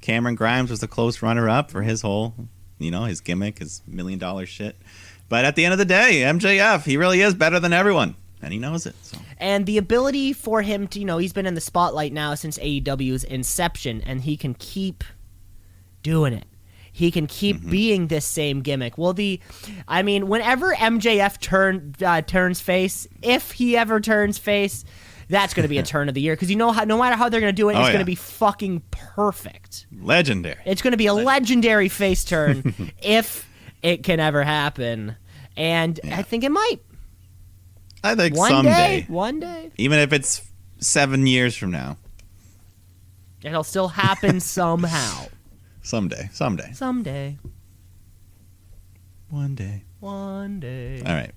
Cameron Grimes was the close runner-up for his whole, his gimmick, his $1 million shit. But at the end of the day, MJF, he really is better than everyone. And he knows it. So. And the ability for him to, he's been in the spotlight now since AEW's inception, and he can keep doing it. He can keep being this same gimmick. Well, whenever MJF turns face, if he ever turns face, that's going to be a turn of the year. Because no matter how they're going to do it, it's going to be fucking perfect. Legendary. It's going to be a legendary face turn if it can ever happen. And I think it might. I think someday. One day. Even if it's 7 years from now. It'll still happen somehow. Someday. One day. All right.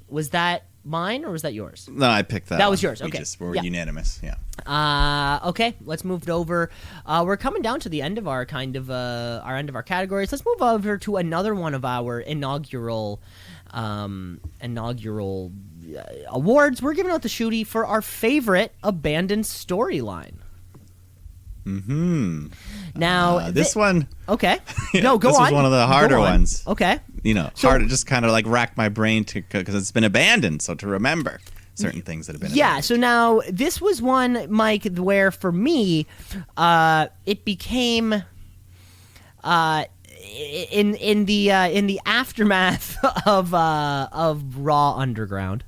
Was that mine or was that yours? No, I picked that. That was yours. Okay. We're unanimous. Yeah. Okay. Let's move it over. We're coming down to the end of our categories. Let's move over to another one of our inaugural awards. We're giving out the Shooty for our favorite abandoned storyline. Now this one. Okay. No, go on. This was one of the harder ones. Okay. Hard to just kind of like rack my brain because it's been abandoned. So to remember certain things that have been abandoned. So now this was one, Mike, where for me, it became in the aftermath of Raw Underground.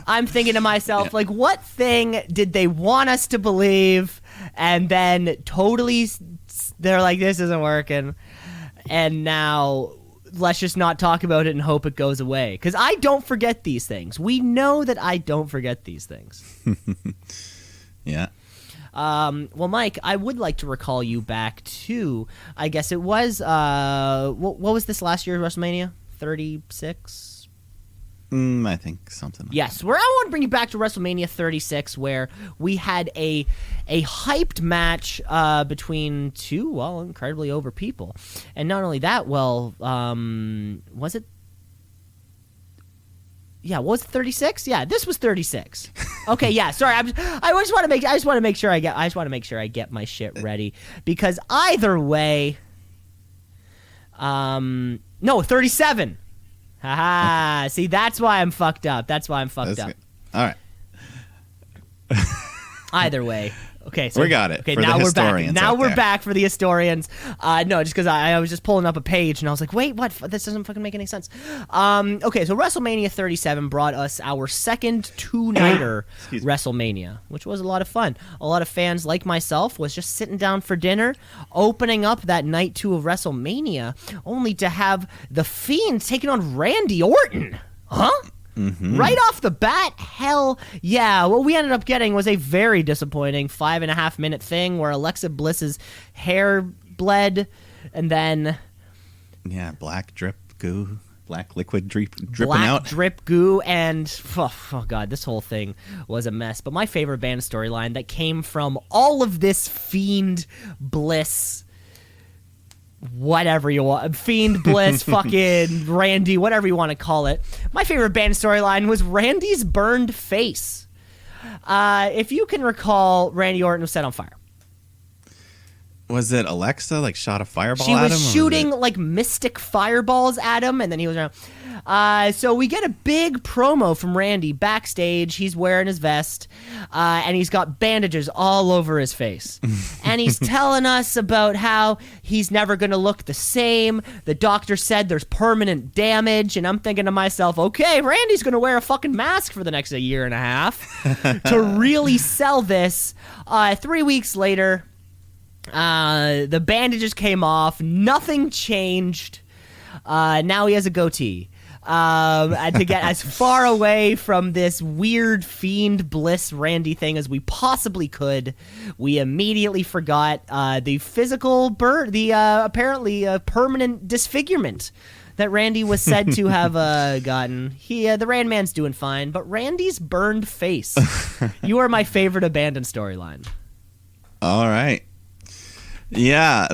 I'm thinking to myself, like, what thing did they want us to believe? And then totally, they're like, this isn't working. And now let's just not talk about it and hope it goes away. Because I don't forget these things. We know that I don't forget these things. Yeah. Well, Mike, I would like to recall you back to, I guess it was, what was this last year, WrestleMania? 36? I think something like yes, where I want to bring you back to WrestleMania 36, where we had a hyped match between two, incredibly over people. And not only that, was it? Yeah, was it 36? Yeah, this was 36. Okay, yeah. Sorry, I just want to make sure I get my shit ready, because either way, no, 37. Haha. Okay. See, that's why I'm fucked up. That's up. Good. All right. Either way. Okay, so we got it. Okay, for now the we're back. historians Now out we're there. back for the historians. No, just because I was just pulling up a page and I was like, wait, what? This doesn't fucking make any sense. Okay, so WrestleMania 37 brought us our second two-nighter WrestleMania, which was a lot of fun. A lot of fans like myself was just sitting down for dinner, opening up that night 2 of WrestleMania, only to have The Fiend taking on Randy Orton. Huh? Mm-hmm. Right off the bat, hell yeah. What we ended up getting was a very disappointing 5.5-minute thing where Alexa Bliss's hair bled, and then... Yeah, black drip goo. black liquid dripping black out. drip goo, and oh god, this whole thing was a mess. But my favorite band storyline that came from all of this Fiend Bliss, whatever you want, Fiend Bliss, fucking Randy, whatever you want to call it. My favorite band storyline was Randy's burned face. If you can recall, Randy Orton was set on fire. Was it Alexa like shot a fireball She at him? was shooting like mystic fireballs at him, and then he was around. So we get a big promo from Randy backstage. He's wearing his vest, and he's got bandages all over his face. And he's telling us about how he's never going to look the same. The doctor said there's permanent damage, and I'm thinking to myself, okay, Randy's going to wear a fucking mask for the next year and a half to really sell this. 3 weeks later, the bandages came off. Nothing changed. Now he has a goatee. And to get as far away from this weird Fiend Bliss Randy thing as we possibly could, we immediately forgot the physical apparently permanent disfigurement that Randy was said to have gotten. The Rand Man's doing fine, but Randy's burned face. You are my favorite abandoned storyline. All right. Yeah,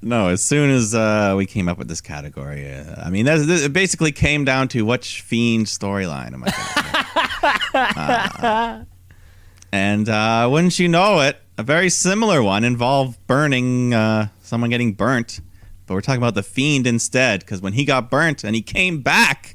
no, as soon as we came up with this category, I mean, it basically came down to which Fiend storyline am I going and wouldn't you know it, a very similar one involved burning, someone getting burnt, but we're talking about the Fiend instead, because when he got burnt and he came back,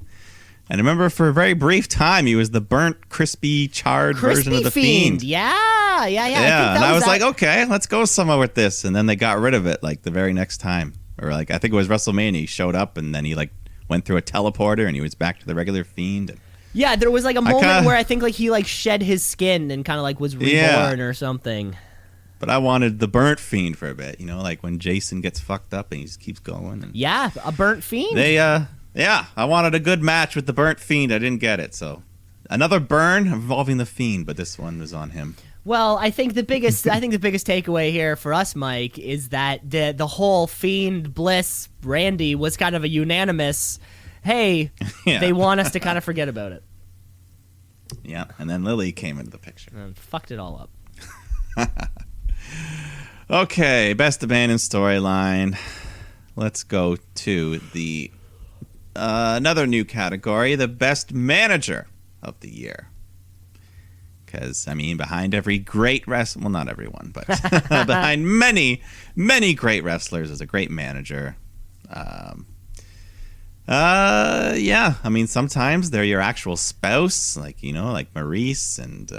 and I remember for a very brief time, he was the burnt, crispy, charred version of the Fiend. Yeah. Yeah, and I was like, okay, let's go somewhere with this. And then they got rid of it like the very next time. Or like, I think it was WrestleMania. He showed up and then he like went through a teleporter and he was back to the regular Fiend. Yeah, there was like a moment where I think like he like shed his skin and kind of like was reborn or something. But I wanted the burnt Fiend for a bit, you know, like when Jason gets fucked up and he just keeps going. And yeah, a burnt Fiend. I wanted a good match with the burnt Fiend. I didn't get it, so another burn involving the Fiend, but this one was on him. Well, I think the biggest takeaway here for us, Mike, is that the whole Fiend Bliss Randy was kind of a unanimous, hey, they want us to kind of forget about it. Yeah, and then Lily came into the picture. And fucked it all up. Okay, best abandoned storyline. Let's go to the another new category, the best manager of the year. Because, I mean, behind every great wrestler, well, not everyone, but behind many, many great wrestlers is a great manager. Yeah, I mean, sometimes they're your actual spouse, like, you know, like Maurice and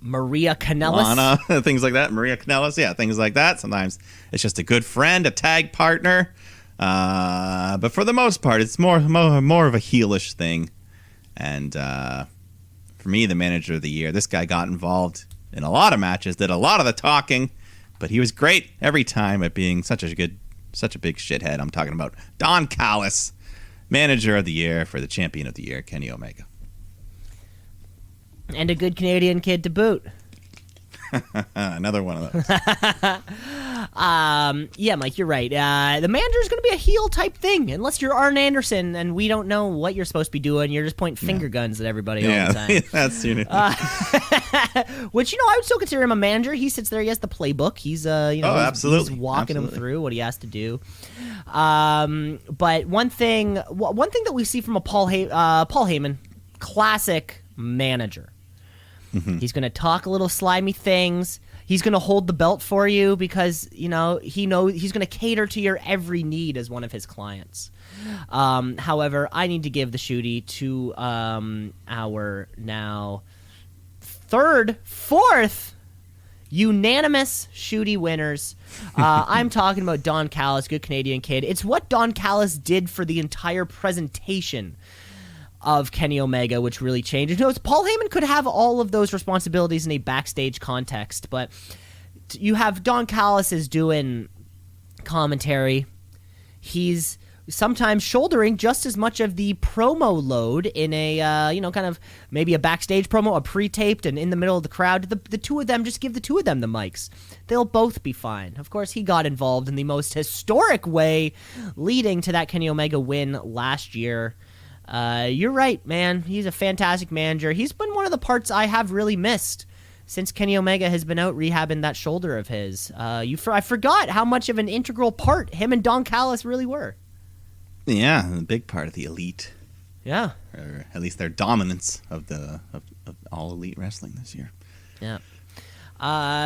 Maria Kanellis. Lana, things like that. Maria Kanellis, yeah, things like that. Sometimes it's just a good friend, a tag partner. But for the most part, it's more of a heelish thing. And for me, the manager of the year, this guy got involved in a lot of matches, did a lot of the talking, but he was great every time at being such a big shithead. I'm talking about Don Callis, manager of the year for the champion of the year, Kenny Omega. And a good Canadian kid to boot. Another one of those. Yeah, Mike, you're right. The manager is going to be a heel type thing, unless you're Arn Anderson and we don't know what you're supposed to be doing. You're just pointing finger guns at everybody all the time. That's which, you know, I would still consider him a manager. He sits there, he has the playbook. He's absolutely. He's walking him through what he has to do. But one thing that we see from a Paul Heyman, classic manager. Mm-hmm. He's going to talk a little slimy things. He's going to hold the belt for you because, you know, he's going to cater to your every need as one of his clients. However, I need to give the Shootie to our now fourth unanimous Shootie winners. I'm talking about Don Callis, good Canadian kid. It's what Don Callis did for the entire presentation of Kenny Omega, which really changed. You know, Paul Heyman could have all of those responsibilities in a backstage context, but you have Don Callis is doing commentary. He's sometimes shouldering just as much of the promo load in a, kind of maybe a backstage promo, a pre-taped and in the middle of the crowd. The two of them, just give the two of them the mics. They'll both be fine. Of course, he got involved in the most historic way, leading to that Kenny Omega win last year. You're right, man. He's a fantastic manager. He's been one of the parts I have really missed since Kenny Omega has been out rehabbing that shoulder of his. I forgot how much of an integral part him and Don Callis really were. Yeah, a big part of the Elite. Yeah. Or at least their dominance of all Elite wrestling this year. Yeah.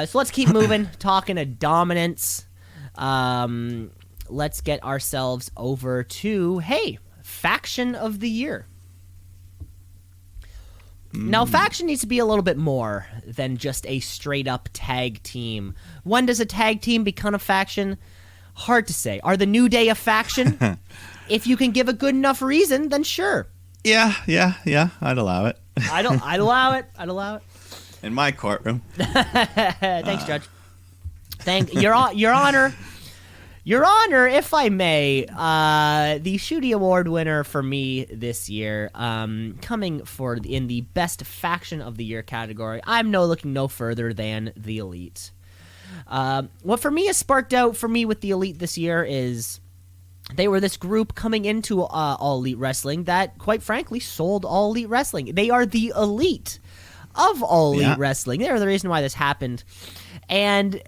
So let's keep moving, talking of dominance. Let's get ourselves over to, Faction of the Year. Now, faction needs to be a little bit more than just a straight-up tag team. When does a tag team become a faction? Hard to say. Are the New Day a faction? If you can give a good enough reason, then sure. Yeah. I'd allow it. I'd allow it. In my courtroom. Thanks, Judge. Thank Your Honor. Your Honor, if I may, the Shootie Award winner for me this year, coming in the Best Faction of the Year category, I'm looking no further than the Elite. What for me has sparked out for me with the Elite this year is they were this group coming into All Elite Wrestling that, quite frankly, sold All Elite Wrestling. They are the elite of All Elite Wrestling. They're the reason why this happened. And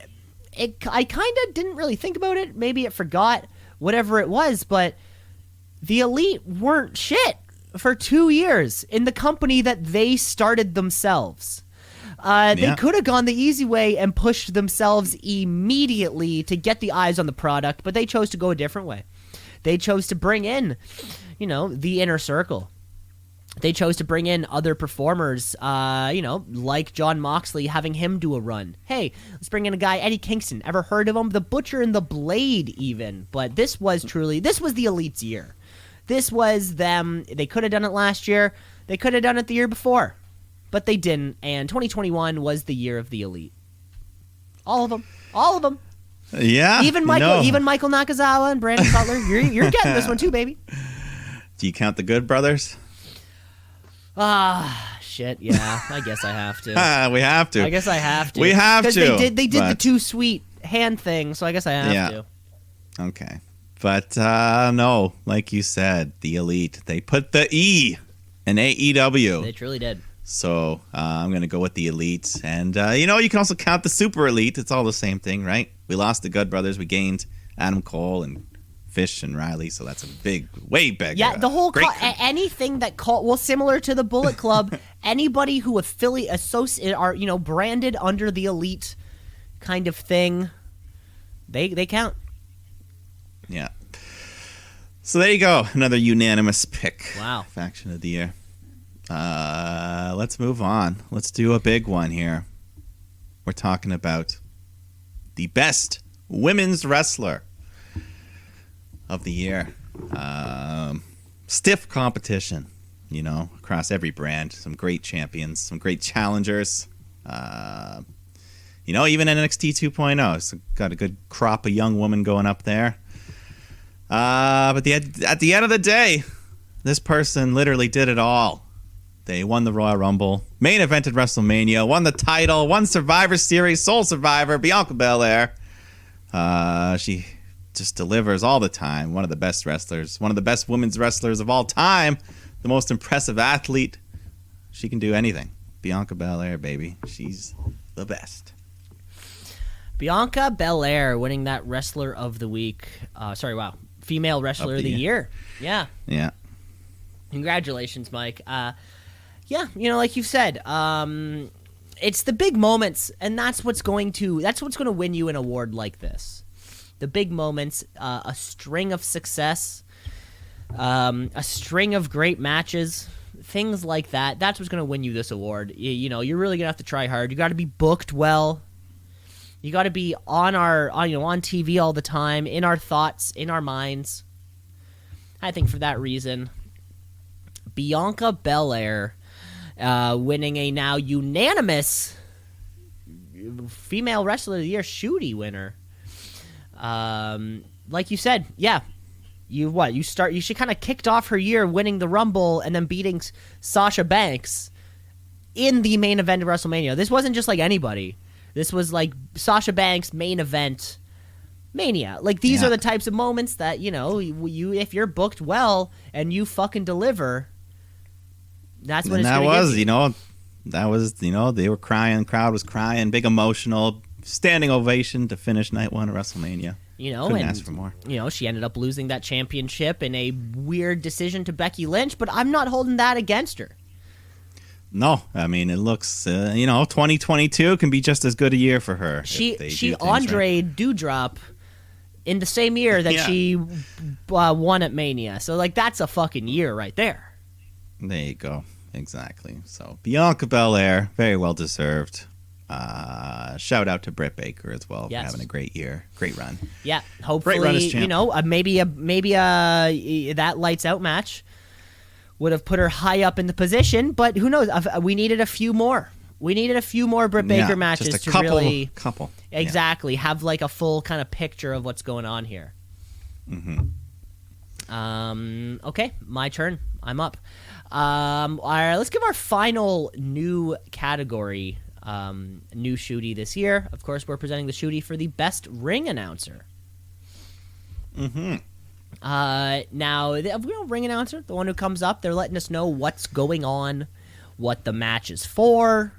I kind of didn't really think about it. Maybe it forgot whatever it was, but the Elite weren't shit for 2 years in the company that they started themselves. They could have gone the easy way and pushed themselves immediately to get the eyes on the product, but they chose to go a different way. They chose to bring in, the Inner Circle. They chose to bring in other performers, like Jon Moxley, having him do a run. Hey, let's bring in a guy, Eddie Kingston. Ever heard of him? The Butcher and the Blade, even. But this was the Elite's year. This was them. They could have done it last year. They could have done it the year before. But they didn't, and 2021 was the year of the Elite. All of them. Yeah. Even Michael Nakazawa and Brandon Cutler. You're getting this one too, baby. Do you count the Good Brothers? Shit. Yeah, I guess I have to. We have to. I guess I have to. We have to. Because they did the too sweet hand thing, so I guess I have to. Okay. But no, like you said, the Elite. They put the E in AEW. They truly did. So I'm going to go with the Elite. And, you can also count the Super Elite. It's all the same thing, right? We lost the Good Brothers. We gained Adam Cole and Fish and Riley. So that's a way bigger. Yeah, the whole anything that similar to the Bullet Club, anybody who are branded under the Elite kind of thing, they count. Yeah. So there you go. Another unanimous pick. Wow. Faction of the Year. Let's move on. Let's do a big one here. We're talking about the best women's wrestler of the year. Stiff competition, across every brand. Some great champions, some great challengers. Even NXT 2.0. It's got a good crop of young women going up there. But at the end of the day, this person literally did it all. They won the Royal Rumble, main evented WrestleMania, won the title, won Survivor Series, Sole Survivor, Bianca Belair. She just delivers all the time. One of the best wrestlers, one of the best women's wrestlers of all time, the most impressive athlete. She can do anything. Bianca Belair, baby. She's the best. Bianca Belair winning that Wrestler of the Week. Female Wrestler of the Year. Yeah. Yeah. Congratulations, Mike. Like you've said, it's the big moments, and that's what's going to win you an award like this. The big moments, a string of success, a string of great matches, things like that. That's what's going to win you this award. You're really gonna have to try hard. You got to be booked well. You got to be on TV all the time, in our thoughts, in our minds. I think for that reason, Bianca Belair. Winning a now unanimous Female Wrestler of the Year Shootie winner. Like you said, She kind of kicked off her year winning the Rumble and then beating Sasha Banks in the main event of WrestleMania. This wasn't just like anybody. This was like Sasha Banks main event Mania. Like, these are the types of moments that, you if you're booked well and you fucking deliver, that's when it's going to give you. That was, they were crying, crowd was crying, big emotional standing ovation to finish night 1 of WrestleMania. Couldn't ask for more. She ended up losing that championship in a weird decision to Becky Lynch, but I'm not holding that against her. No, I mean, it looks, 2022 can be just as good a year for her. She Andre Doudrop in the same year that she won at Mania. So, like, that's a fucking year right there. There you go. Exactly. So, Bianca Belair, very well deserved. Shout out to Britt Baker as well for having a great year. Great run. Yeah, hopefully, great run as champ. maybe that lights out match would have put her high up in the position, but who knows? We needed a few more. We needed a few more Britt Baker matches just to really couple have like a full kind of picture of what's going on here. Okay, my turn. I'm up. All right, let's give our final new category, new Shootie this year. Of course, we're presenting the Shootie for the best ring announcer. Now, ring announcer, the one who comes up, they're letting us know what's going on, what the match is for,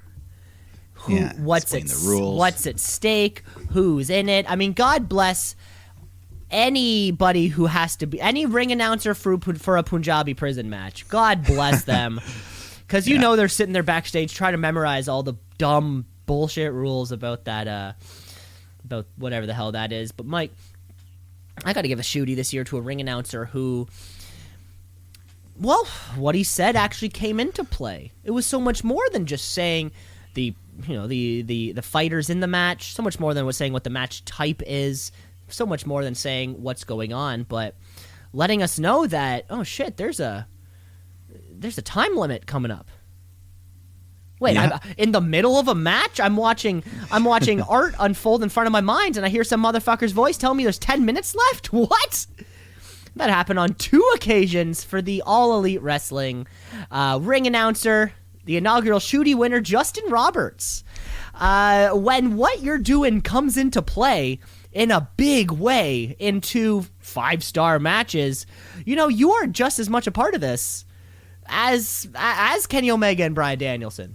what's at stake, who's in it. I mean, God bless anybody who has to be any ring announcer for a Punjabi prison match. God bless them, because they're sitting there backstage trying to memorize all the dumb bullshit rules about that, about whatever the hell that is. But Mike, I got to give a Shootie this year to a ring announcer who, well, what he said actually came into play. It was so much more than just saying the fighters in the match, so much more than saying what the match type is, so much more than saying what's going on, but letting us know that, oh shit, there's a time limit coming up. Wait, I'm in the middle of a match? I'm watching art unfold in front of my mind, and I hear some motherfucker's voice telling me there's 10 minutes left? What? That happened on 2 occasions for the All Elite Wrestling ring announcer, the inaugural Shootie winner, Justin Roberts. When what you're doing comes into play in a big way into 5-star matches, you are just as much a part of this as Kenny Omega and Bryan Danielson.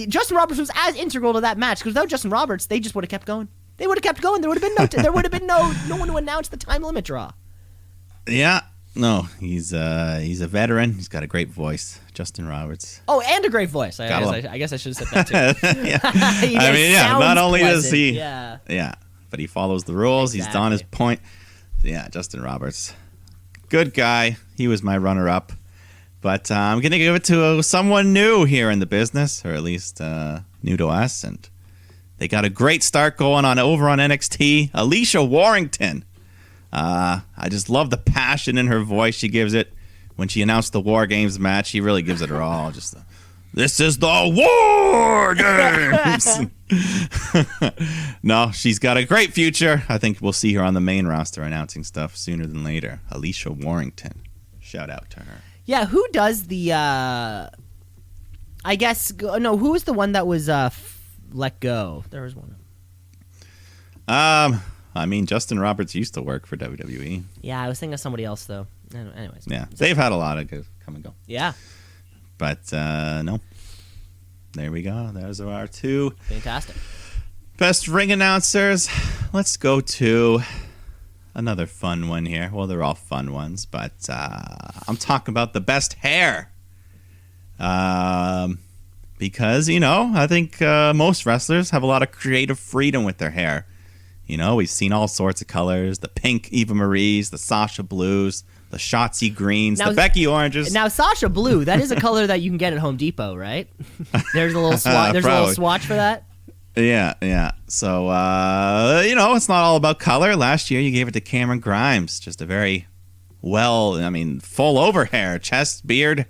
Justin Roberts was as integral to that match, because without Justin Roberts, they just would have kept going. They would have kept going. There would have been no one to announce the time limit draw. Yeah, no, he's a veteran. He's got a great voice, Justin Roberts. Oh, and a great voice. I guess I should have said that too. Not only does he, yeah, but he follows the rules. Exactly. He's on his point. Yeah, Justin Roberts, good guy. He was my runner-up. But I'm going to give it to someone new here in the business, or at least new to us. And they got a great start going on over on NXT. Alicia Warrington. I just love the passion in her voice she gives it. When she announced the War Games match, she really gives it her all. This is the War Games! No, she's got a great future. I think we'll see her on the main roster announcing stuff sooner than later. Alicia Warrington. Shout out to her. Yeah, who does the, who was the one that was let go? There was one. Justin Roberts used to work for WWE. Yeah, I was thinking of somebody else, though. Anyways. Yeah, they've had a lot of come and go. Yeah. But, no. There we go. Those are our 2. Fantastic. Best ring announcers. Let's go to another fun one here. Well, they're all fun ones, but I'm talking about the best hair. Because, I think most wrestlers have a lot of creative freedom with their hair. We've seen all sorts of colors. The pink Eva Marie's, the Sasha Blues, the Shotzi Greens, the Becky Oranges. Now, Sasha Blue, that is a color that you can get at Home Depot, right? There's a little swatch for that. Yeah. So, it's not all about color. Last year, you gave it to Cameron Grimes. Just a very full over hair, chest, beard,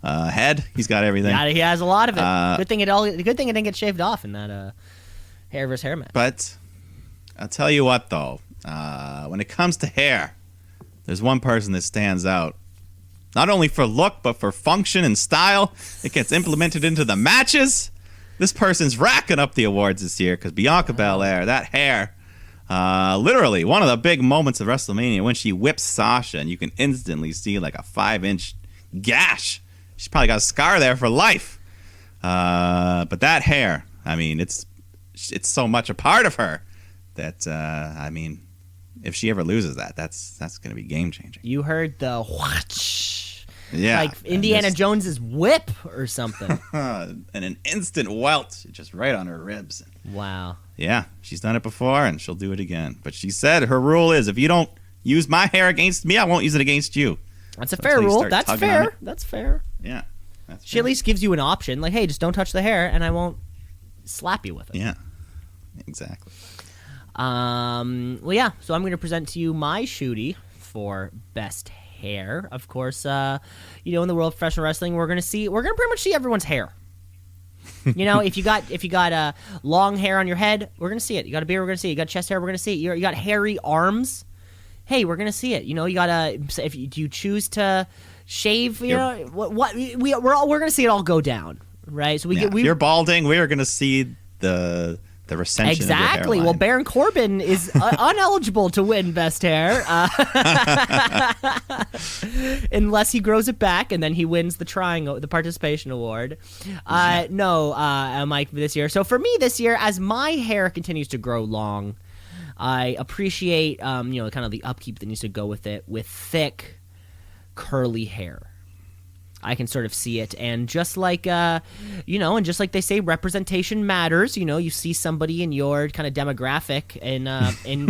head. He's got everything. Yeah, he has a lot of it. Good thing it didn't get shaved off in that hair versus hair match. But I'll tell you what, though. When it comes to hair, there's one person that stands out. Not only for look, but for function and style. It gets implemented into the matches. This person's racking up the awards this year because Bianca Belair, that hair, literally one of the big moments of WrestleMania when she whips Sasha, and you can instantly see like a 5-inch gash. She's probably got a scar there for life. But that hair, I mean, it's so much a part of her that, I mean, if she ever loses that, that's going to be game changing. You heard the whoosh. Yeah. Like Indiana Jones's whip or something. And an instant welt just right on her ribs. Wow. Yeah, she's done it before and she'll do it again. But she said her rule is if you don't use my hair against me, I won't use it against you. That's a fair rule. That's fair. That's fair. Yeah. She at least gives you an option. Like, hey, just don't touch the hair and I won't slap you with it. Yeah. Exactly. Well, yeah. So I'm going to present to you my Shootie for best hair. Of course, in the world of professional wrestling, we're going to pretty much see everyone's hair. If you got long hair on your head, we're going to see it. You got a beard, we're going to see it. You got chest hair, we're going to see it. You got hairy arms. Hey, we're going to see it. You got do you choose to shave, we're going to see it all go down, right? So if you're balding, we are going to see the recension exactly. Of your well, Baron Corbin is uneligible to win best hair unless he grows it back and then he wins the participation award. Mike, this year. So for me this year, as my hair continues to grow long, I appreciate kind of the upkeep that needs to go with it with thick, curly hair. I can sort of see it, and just like and just like they say, representation matters. You see somebody in your kind of demographic in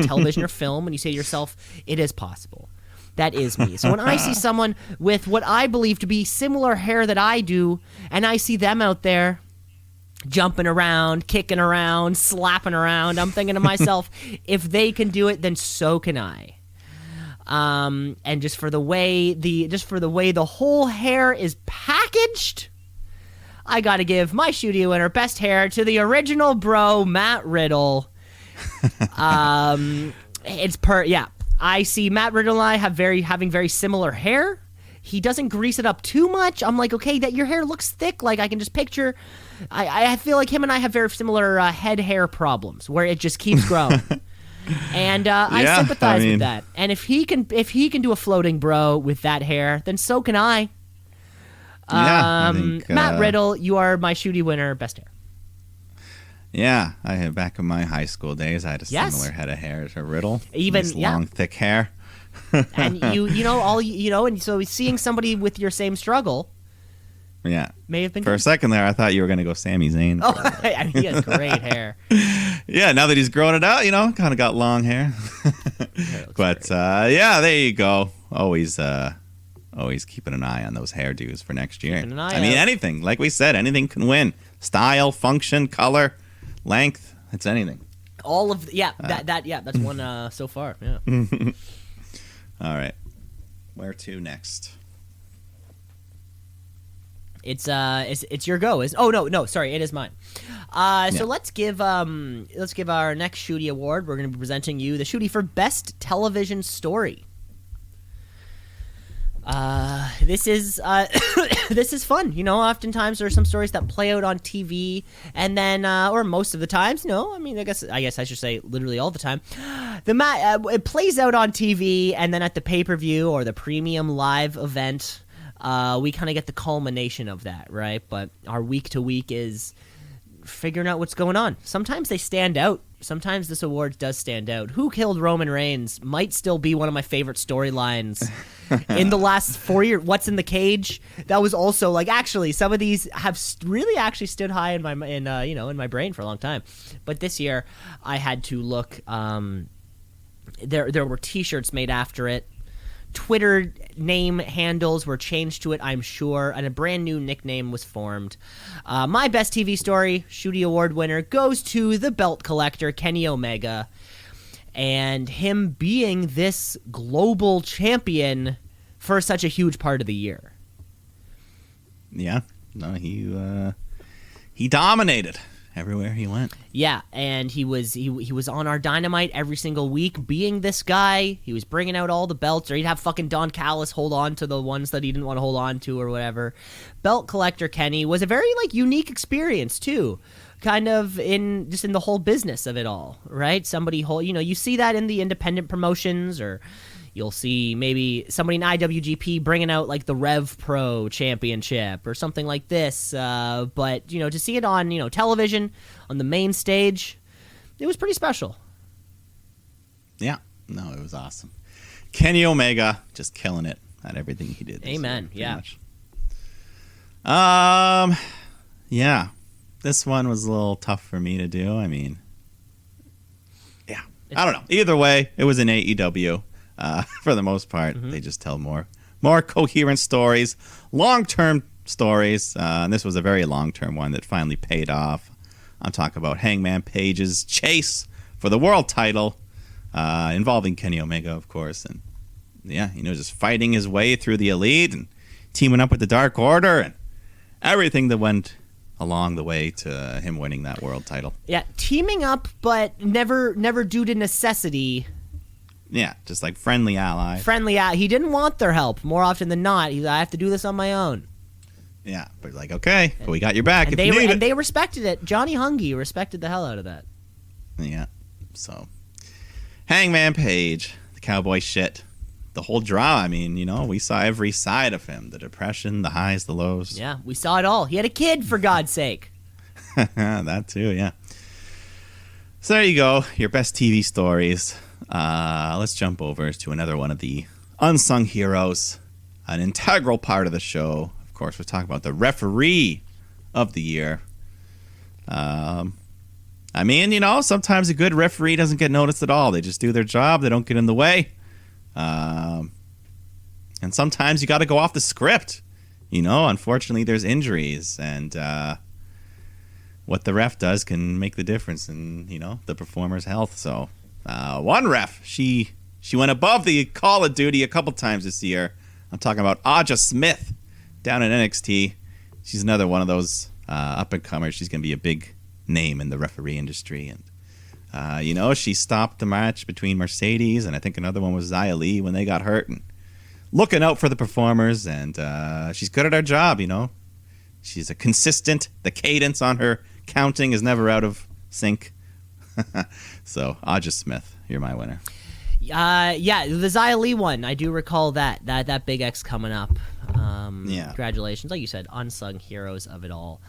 television or film, and you say to yourself, "It is possible." That is me. So when I see someone with what I believe to be similar hair that I do, and I see them out there jumping around, kicking around, slapping around, I'm thinking to myself, if they can do it, then so can I. And just for the way the whole hair is packaged, I gotta give my Shootie winner best hair to the original bro, Matt Riddle. I see Matt Riddle and I having very similar hair. He doesn't grease it up too much. I'm like, okay, that your hair looks thick. Like I can just picture. I feel like him and I have very similar head hair problems where it just keeps growing. And I sympathize with that. And if he can do a floating bro with that hair, then so can I. I think, Matt Riddle, you are my Shootie winner, best hair. Yeah, I had back in my high school days, I had a similar head of hair to Riddle. Long, thick hair. And and so seeing somebody with your same struggle. Yeah. May have been for good. a second there, I thought you were going to go Sami Zayn. Oh, I mean, he has great hair. Yeah, now that he's growing it out, kind of got long hair. But there you go. Always keeping an eye on those hairdos for next year. Anything, like we said, anything can win. Style, function, color, length, it's anything. All of that's one so far. Yeah. All right. Where to next? It's your go. Sorry, it is mine. So let's give our next Shootie award. We're going to be presenting you the Shootie for best television story. This is this is fun. Oftentimes there are some stories that play out on TV, and then or most of the times, I guess I should say literally all the time, it plays out on TV, and then at the pay-per-view or the premium live event, we kind of get the culmination of that, right? But our week to week is figuring out what's going on. Sometimes they stand out. Sometimes this award does stand out. Who Killed Roman Reigns might still be one of my favorite storylines in the last 4 years. What's in the Cage? That was also actually some of these have really actually stood high in my in my brain for a long time. But this year I had to look. There were T-shirts made after it. Twitter name handles were changed to it, I'm sure, and a brand new nickname was formed. My best TV story, Shootie Award winner, goes to the belt collector, Kenny Omega, and him being this global champion for such a huge part of the year. Yeah, no, he dominated, everywhere he went. Yeah, and he was on our Dynamite every single week, being this guy. He was bringing out all the belts, or he'd have fucking Don Callis hold on to the ones that he didn't want to hold on to or whatever. Belt collector Kenny was a very like unique experience too, kind of in the whole business of it all, right? Somebody you see that in the independent promotions, or you'll see maybe somebody in IWGP bringing out like the Rev Pro Championship or something like this. But, to see it on, television, on the main stage, it was pretty special. Yeah. No, it was awesome. Kenny Omega just killing it at everything he did. Amen. Year, yeah. much. Yeah. This one was a little tough for me to do. I mean, yeah. I don't know. Either way, it was an AEW. For the most part, they just tell more coherent stories, long-term stories, and this was a very long-term one that finally paid off. I'm talking about Hangman Page's chase for the world title, involving Kenny Omega, of course, and yeah, just fighting his way through the Elite and teaming up with the Dark Order and everything that went along the way to him winning that world title. Yeah, teaming up, but never due to necessity. Yeah, just like friendly ally. He didn't want their help more often than not. I have to do this on my own. Yeah, but like, okay, but we got your back if you need it. And they respected it. Johnny Hungy respected the hell out of that. Yeah, so Hangman Page, the cowboy shit, the whole drama. I mean, we saw every side of him. The depression, the highs, the lows. Yeah, we saw it all. He had a kid, for God's sake. That too, yeah. So there you go, your best TV stories. Let's jump over to another one of the unsung heroes, an integral part of the show. Of course, we're talking about the referee of the year. I mean, sometimes a good referee doesn't get noticed at all. They just do their job. They don't get in the way. And sometimes you got to go off the script. Unfortunately, there's injuries, and what the ref does can make the difference in, the performer's health. So one ref, she went above the call of duty a couple times this year. I'm talking about Aja Smith down in NXT. She's another one of those up-and-comers. She's going to be a big name in the referee industry. And, she stopped the match between Mercedes and I think another one was Xia Li when they got hurt. And looking out for the performers, and she's good at her job, She's a consistent. The cadence on her counting is never out of sync. So, Aja Smith, you're my winner. Yeah, the Xia Li one, I do recall that Big X coming up. Yeah. Congratulations. Like you said, unsung heroes of it all.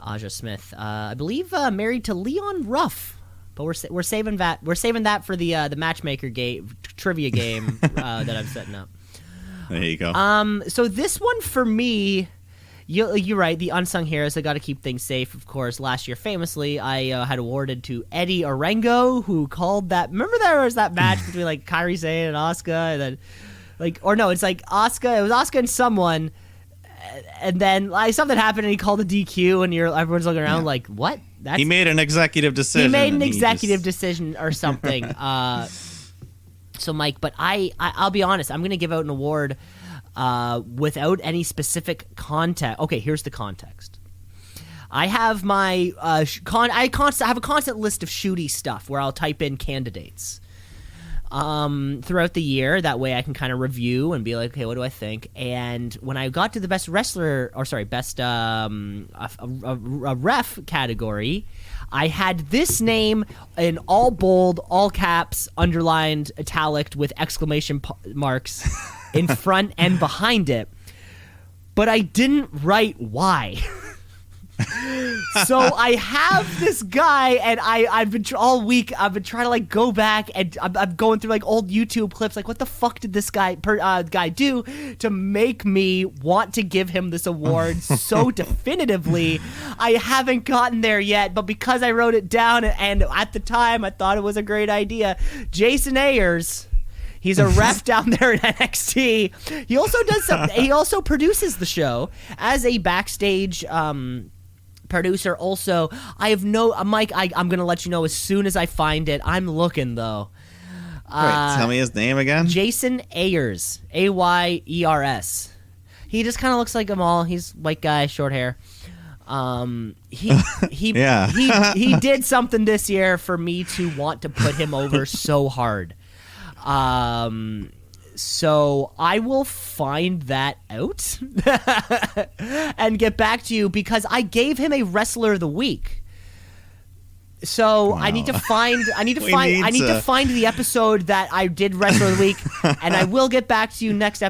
Aja Smith, I believe married to Leon Ruff, but we're saving that. We're saving that for the matchmaker trivia game that I'm setting up. There you go. So this one for me, you're right. The unsung heroes. I got to keep things safe, of course. Last year, famously, I had awarded to Eddie Orengo, who called that. Remember there was that match between like Kairi Sane and Asuka, and then it's like Asuka. It was Asuka and someone, and then something happened, and he called a DQ, and everyone's looking around like, what? He made an executive decision. He made an executive decision or something. So, Mike, but I'll be honest. I'm going to give out an award without any specific context. Okay, here's the context. I have my I have a constant list of Shooties stuff where I'll type in candidates throughout the year. That way I can kind of review and be like, okay, what do I think? And when I got to the best best ref category, I had this name in all bold, all caps, underlined, italic with exclamation marks in front and behind it. But I didn't write why. So I have this guy, and I've been all week. I've been trying to like go back, and I'm going through like old YouTube clips. Like, what the fuck did this guy do to make me want to give him this award so definitively? I haven't gotten there yet, but because I wrote it down, and at the time I thought it was a great idea. Jason Ayers. He's a ref down there in NXT. He also does He also produces the show as a backstage producer. Also, I have Mike. I'm gonna let you know as soon as I find it. I'm looking though. Wait, tell me his name again. Jason Ayers, Ayers. He just kind of looks like them all. He's white guy, short hair. He Yeah. he did something this year for me to want to put him over so hard. So I will find that out and get back to you because I gave him a Wrestler of the Week. So Wow. I need to find to find the episode that I did Wrestler of the Week, and I will get back to you next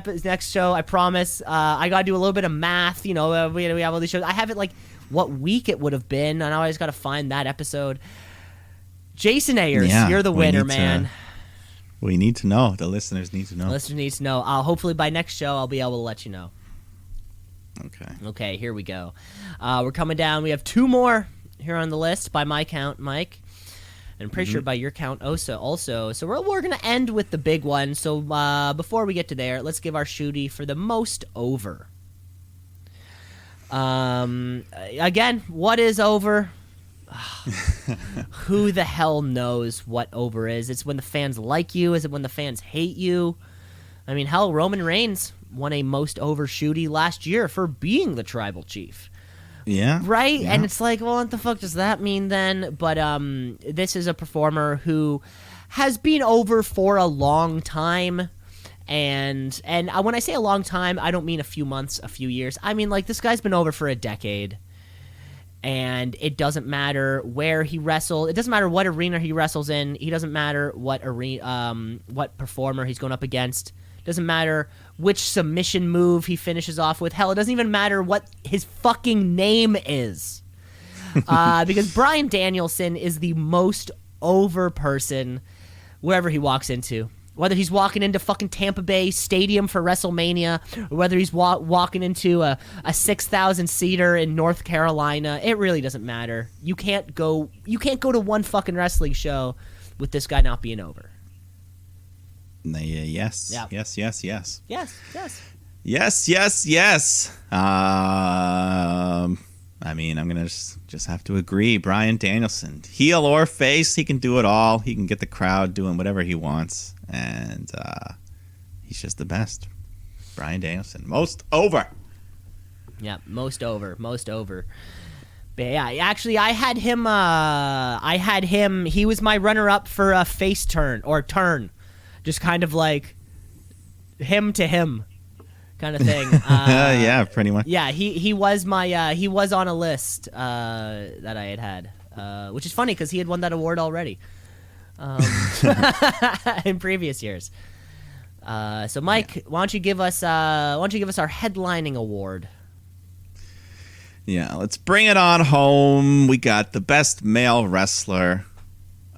show. I promise. I gotta do a little bit of math. You know, we have all these shows. I have it like what week it would have been, and I just gotta find that episode. Jason Ayers, Yeah, you're the we winner, need man. We need to know. The listeners need to know. Listeners need to know. Hopefully by next show I'll be able to let you know. Okay. Okay, here we go. We're coming down. We have 2 more here on the list by my count, Mike. And I'm pretty sure by your count also. So we're going to end with the big one. So before we get to there, let's give our shooty for the most over. Again, what is over? Who the hell knows what over is? It's when the fans like you. Is it when the fans hate you? I mean, hell, Roman Reigns won a most over shooty last year for being the tribal chief. Yeah. Right? Yeah. And it's like, well, what the fuck does that mean then? But this is a performer who has been over for a long time. And when I say a long time, I don't mean a few months, a few years. I mean, like, this guy's been over for a decade. And it doesn't matter where he wrestles. It doesn't matter what arena he wrestles in. It doesn't matter what performer he's going up against. It doesn't matter which submission move he finishes off with. Hell, it doesn't even matter what his fucking name is. Because Bryan Danielson is the most over person wherever he walks into. Whether he's walking into fucking Tampa Bay Stadium for WrestleMania, or whether he's walking into a 6,000-seater in North Carolina, it really doesn't matter. You can't go to one fucking wrestling show with this guy not being over. Yes. Yeah. Yes. I mean, I'm gonna just have to agree. Bryan Danielson, heel or face, he can do it all. He can get the crowd doing whatever he wants, and he's just the best. Bryan Danielson, most over. Yeah, most over. But yeah, actually, I had him. He was my runner-up for a face turn, just kind of like him to him kind of thing. Yeah, pretty much. Yeah, he was my he was on a list that I had, which is funny because he had won that award already in previous years. So Mike, why don't you give us our headlining award? Yeah, let's bring it on home. We got the best male wrestler.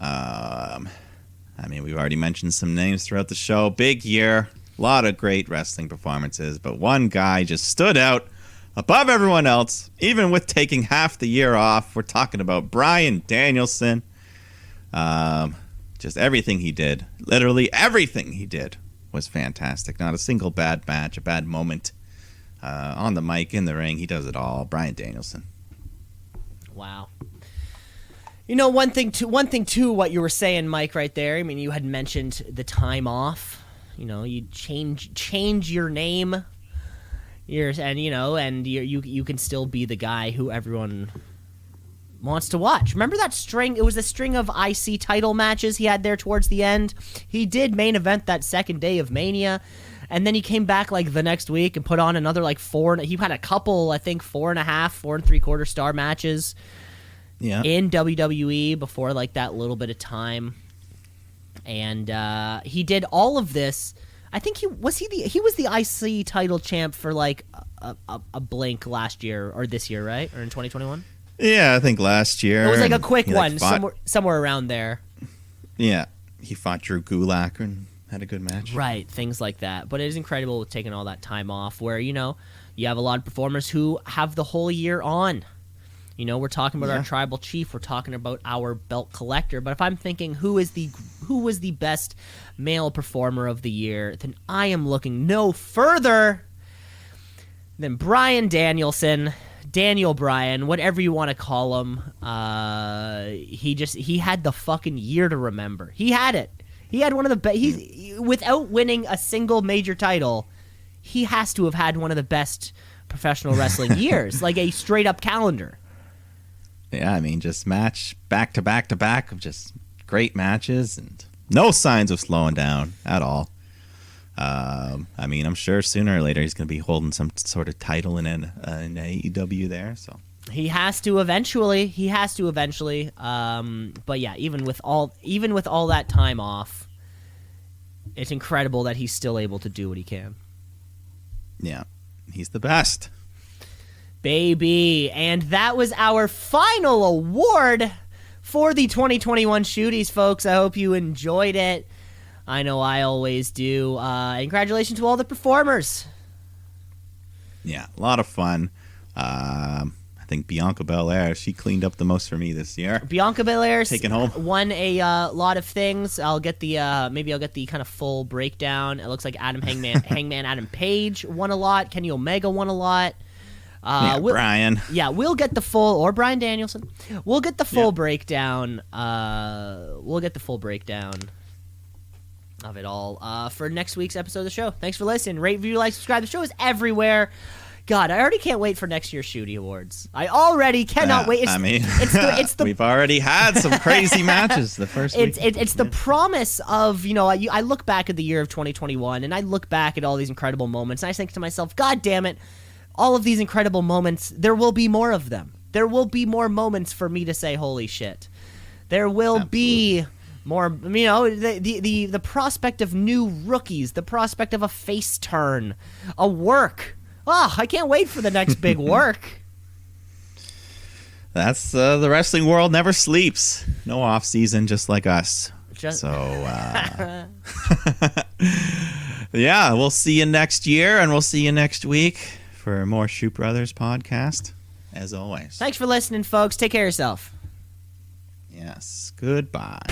I mean, we've already mentioned some names throughout the show. Big year. A lot of great wrestling performances, but one guy just stood out above everyone else, even with taking half the year off. We're talking about Bryan Danielson. Just everything he did, literally everything he did was fantastic. Not a single bad match, a bad moment. On the mic, in the ring, he does it all. Bryan Danielson. Wow. You know, one thing too, what you were saying, Mike, right there. I mean, you had mentioned the time off. You know, you change your name, you can still be the guy who everyone wants to watch. Remember that string? It was a string of IC title matches he had there towards the end. He did main event that second day of Mania, and then he came back like the next week and put on another like he had a couple, I think 4.5, 4.75 star matches. Yeah. In WWE before like that little bit of time. And he did all of this. I think he was the IC title champ for like a blink last year or this year, right? Or in 2021? Yeah, I think last year. It was like a quick one, fought, somewhere around there. Yeah, he fought Drew Gulak and had a good match. Right, things like that. But it is incredible with taking all that time off where, you know, you have a lot of performers who have the whole year on. You know, we're talking about our tribal chief. We're talking about our belt collector. But if I'm thinking who was the best male performer of the year, then I am looking no further than Bryan Danielson, Daniel Bryan, whatever you want to call him. He had the fucking year to remember. He had it. He had one of the best. Without winning a single major title, he has to have had one of the best professional wrestling years, like a straight up calendar. Yeah, I mean, just match back to back to back of just great matches and no signs of slowing down at all. I mean, I'm sure sooner or later he's going to be holding some sort of title in AEW there. So he has to eventually. But yeah, even with all that time off, it's incredible that he's still able to do what he can. Yeah, he's the best. Baby. And that was our final award for the 2021 Shooties, folks. I hope you enjoyed it. I know I always do. Congratulations to all the performers. Yeah, a lot of fun. I think Bianca Belair, she cleaned up the most for me this year. Bianca Belair taken home won a lot of things. I'll get the kind of full breakdown. It looks like Hangman Adam Page won a lot. Kenny Omega won a lot. Brian. Yeah, we'll get the full, or Bryan Danielson. We'll get the full breakdown. We'll get the full breakdown of it all for next week's episode of the show. Thanks for listening. Rate, review, like, subscribe. The show is everywhere. God, I already can't wait for next year's Shootie Awards. I already cannot wait. It's the we've already had some crazy matches the first week. It's the promise of, I look back at the year of 2021, and I look back at all these incredible moments, and I think to myself, God damn it, all of these incredible moments, there will be more of them. There will be more moments for me to say, holy shit. There will be more, the prospect of new rookies, the prospect of a face turn, a work. Oh, I can't wait for the next big work. That's the wrestling world never sleeps. No off season, just like us. Yeah, we'll see you next year, and we'll see you next week for more Shoot Brothers podcast, as always. Thanks for listening, folks. Take care of yourself. Yes, goodbye.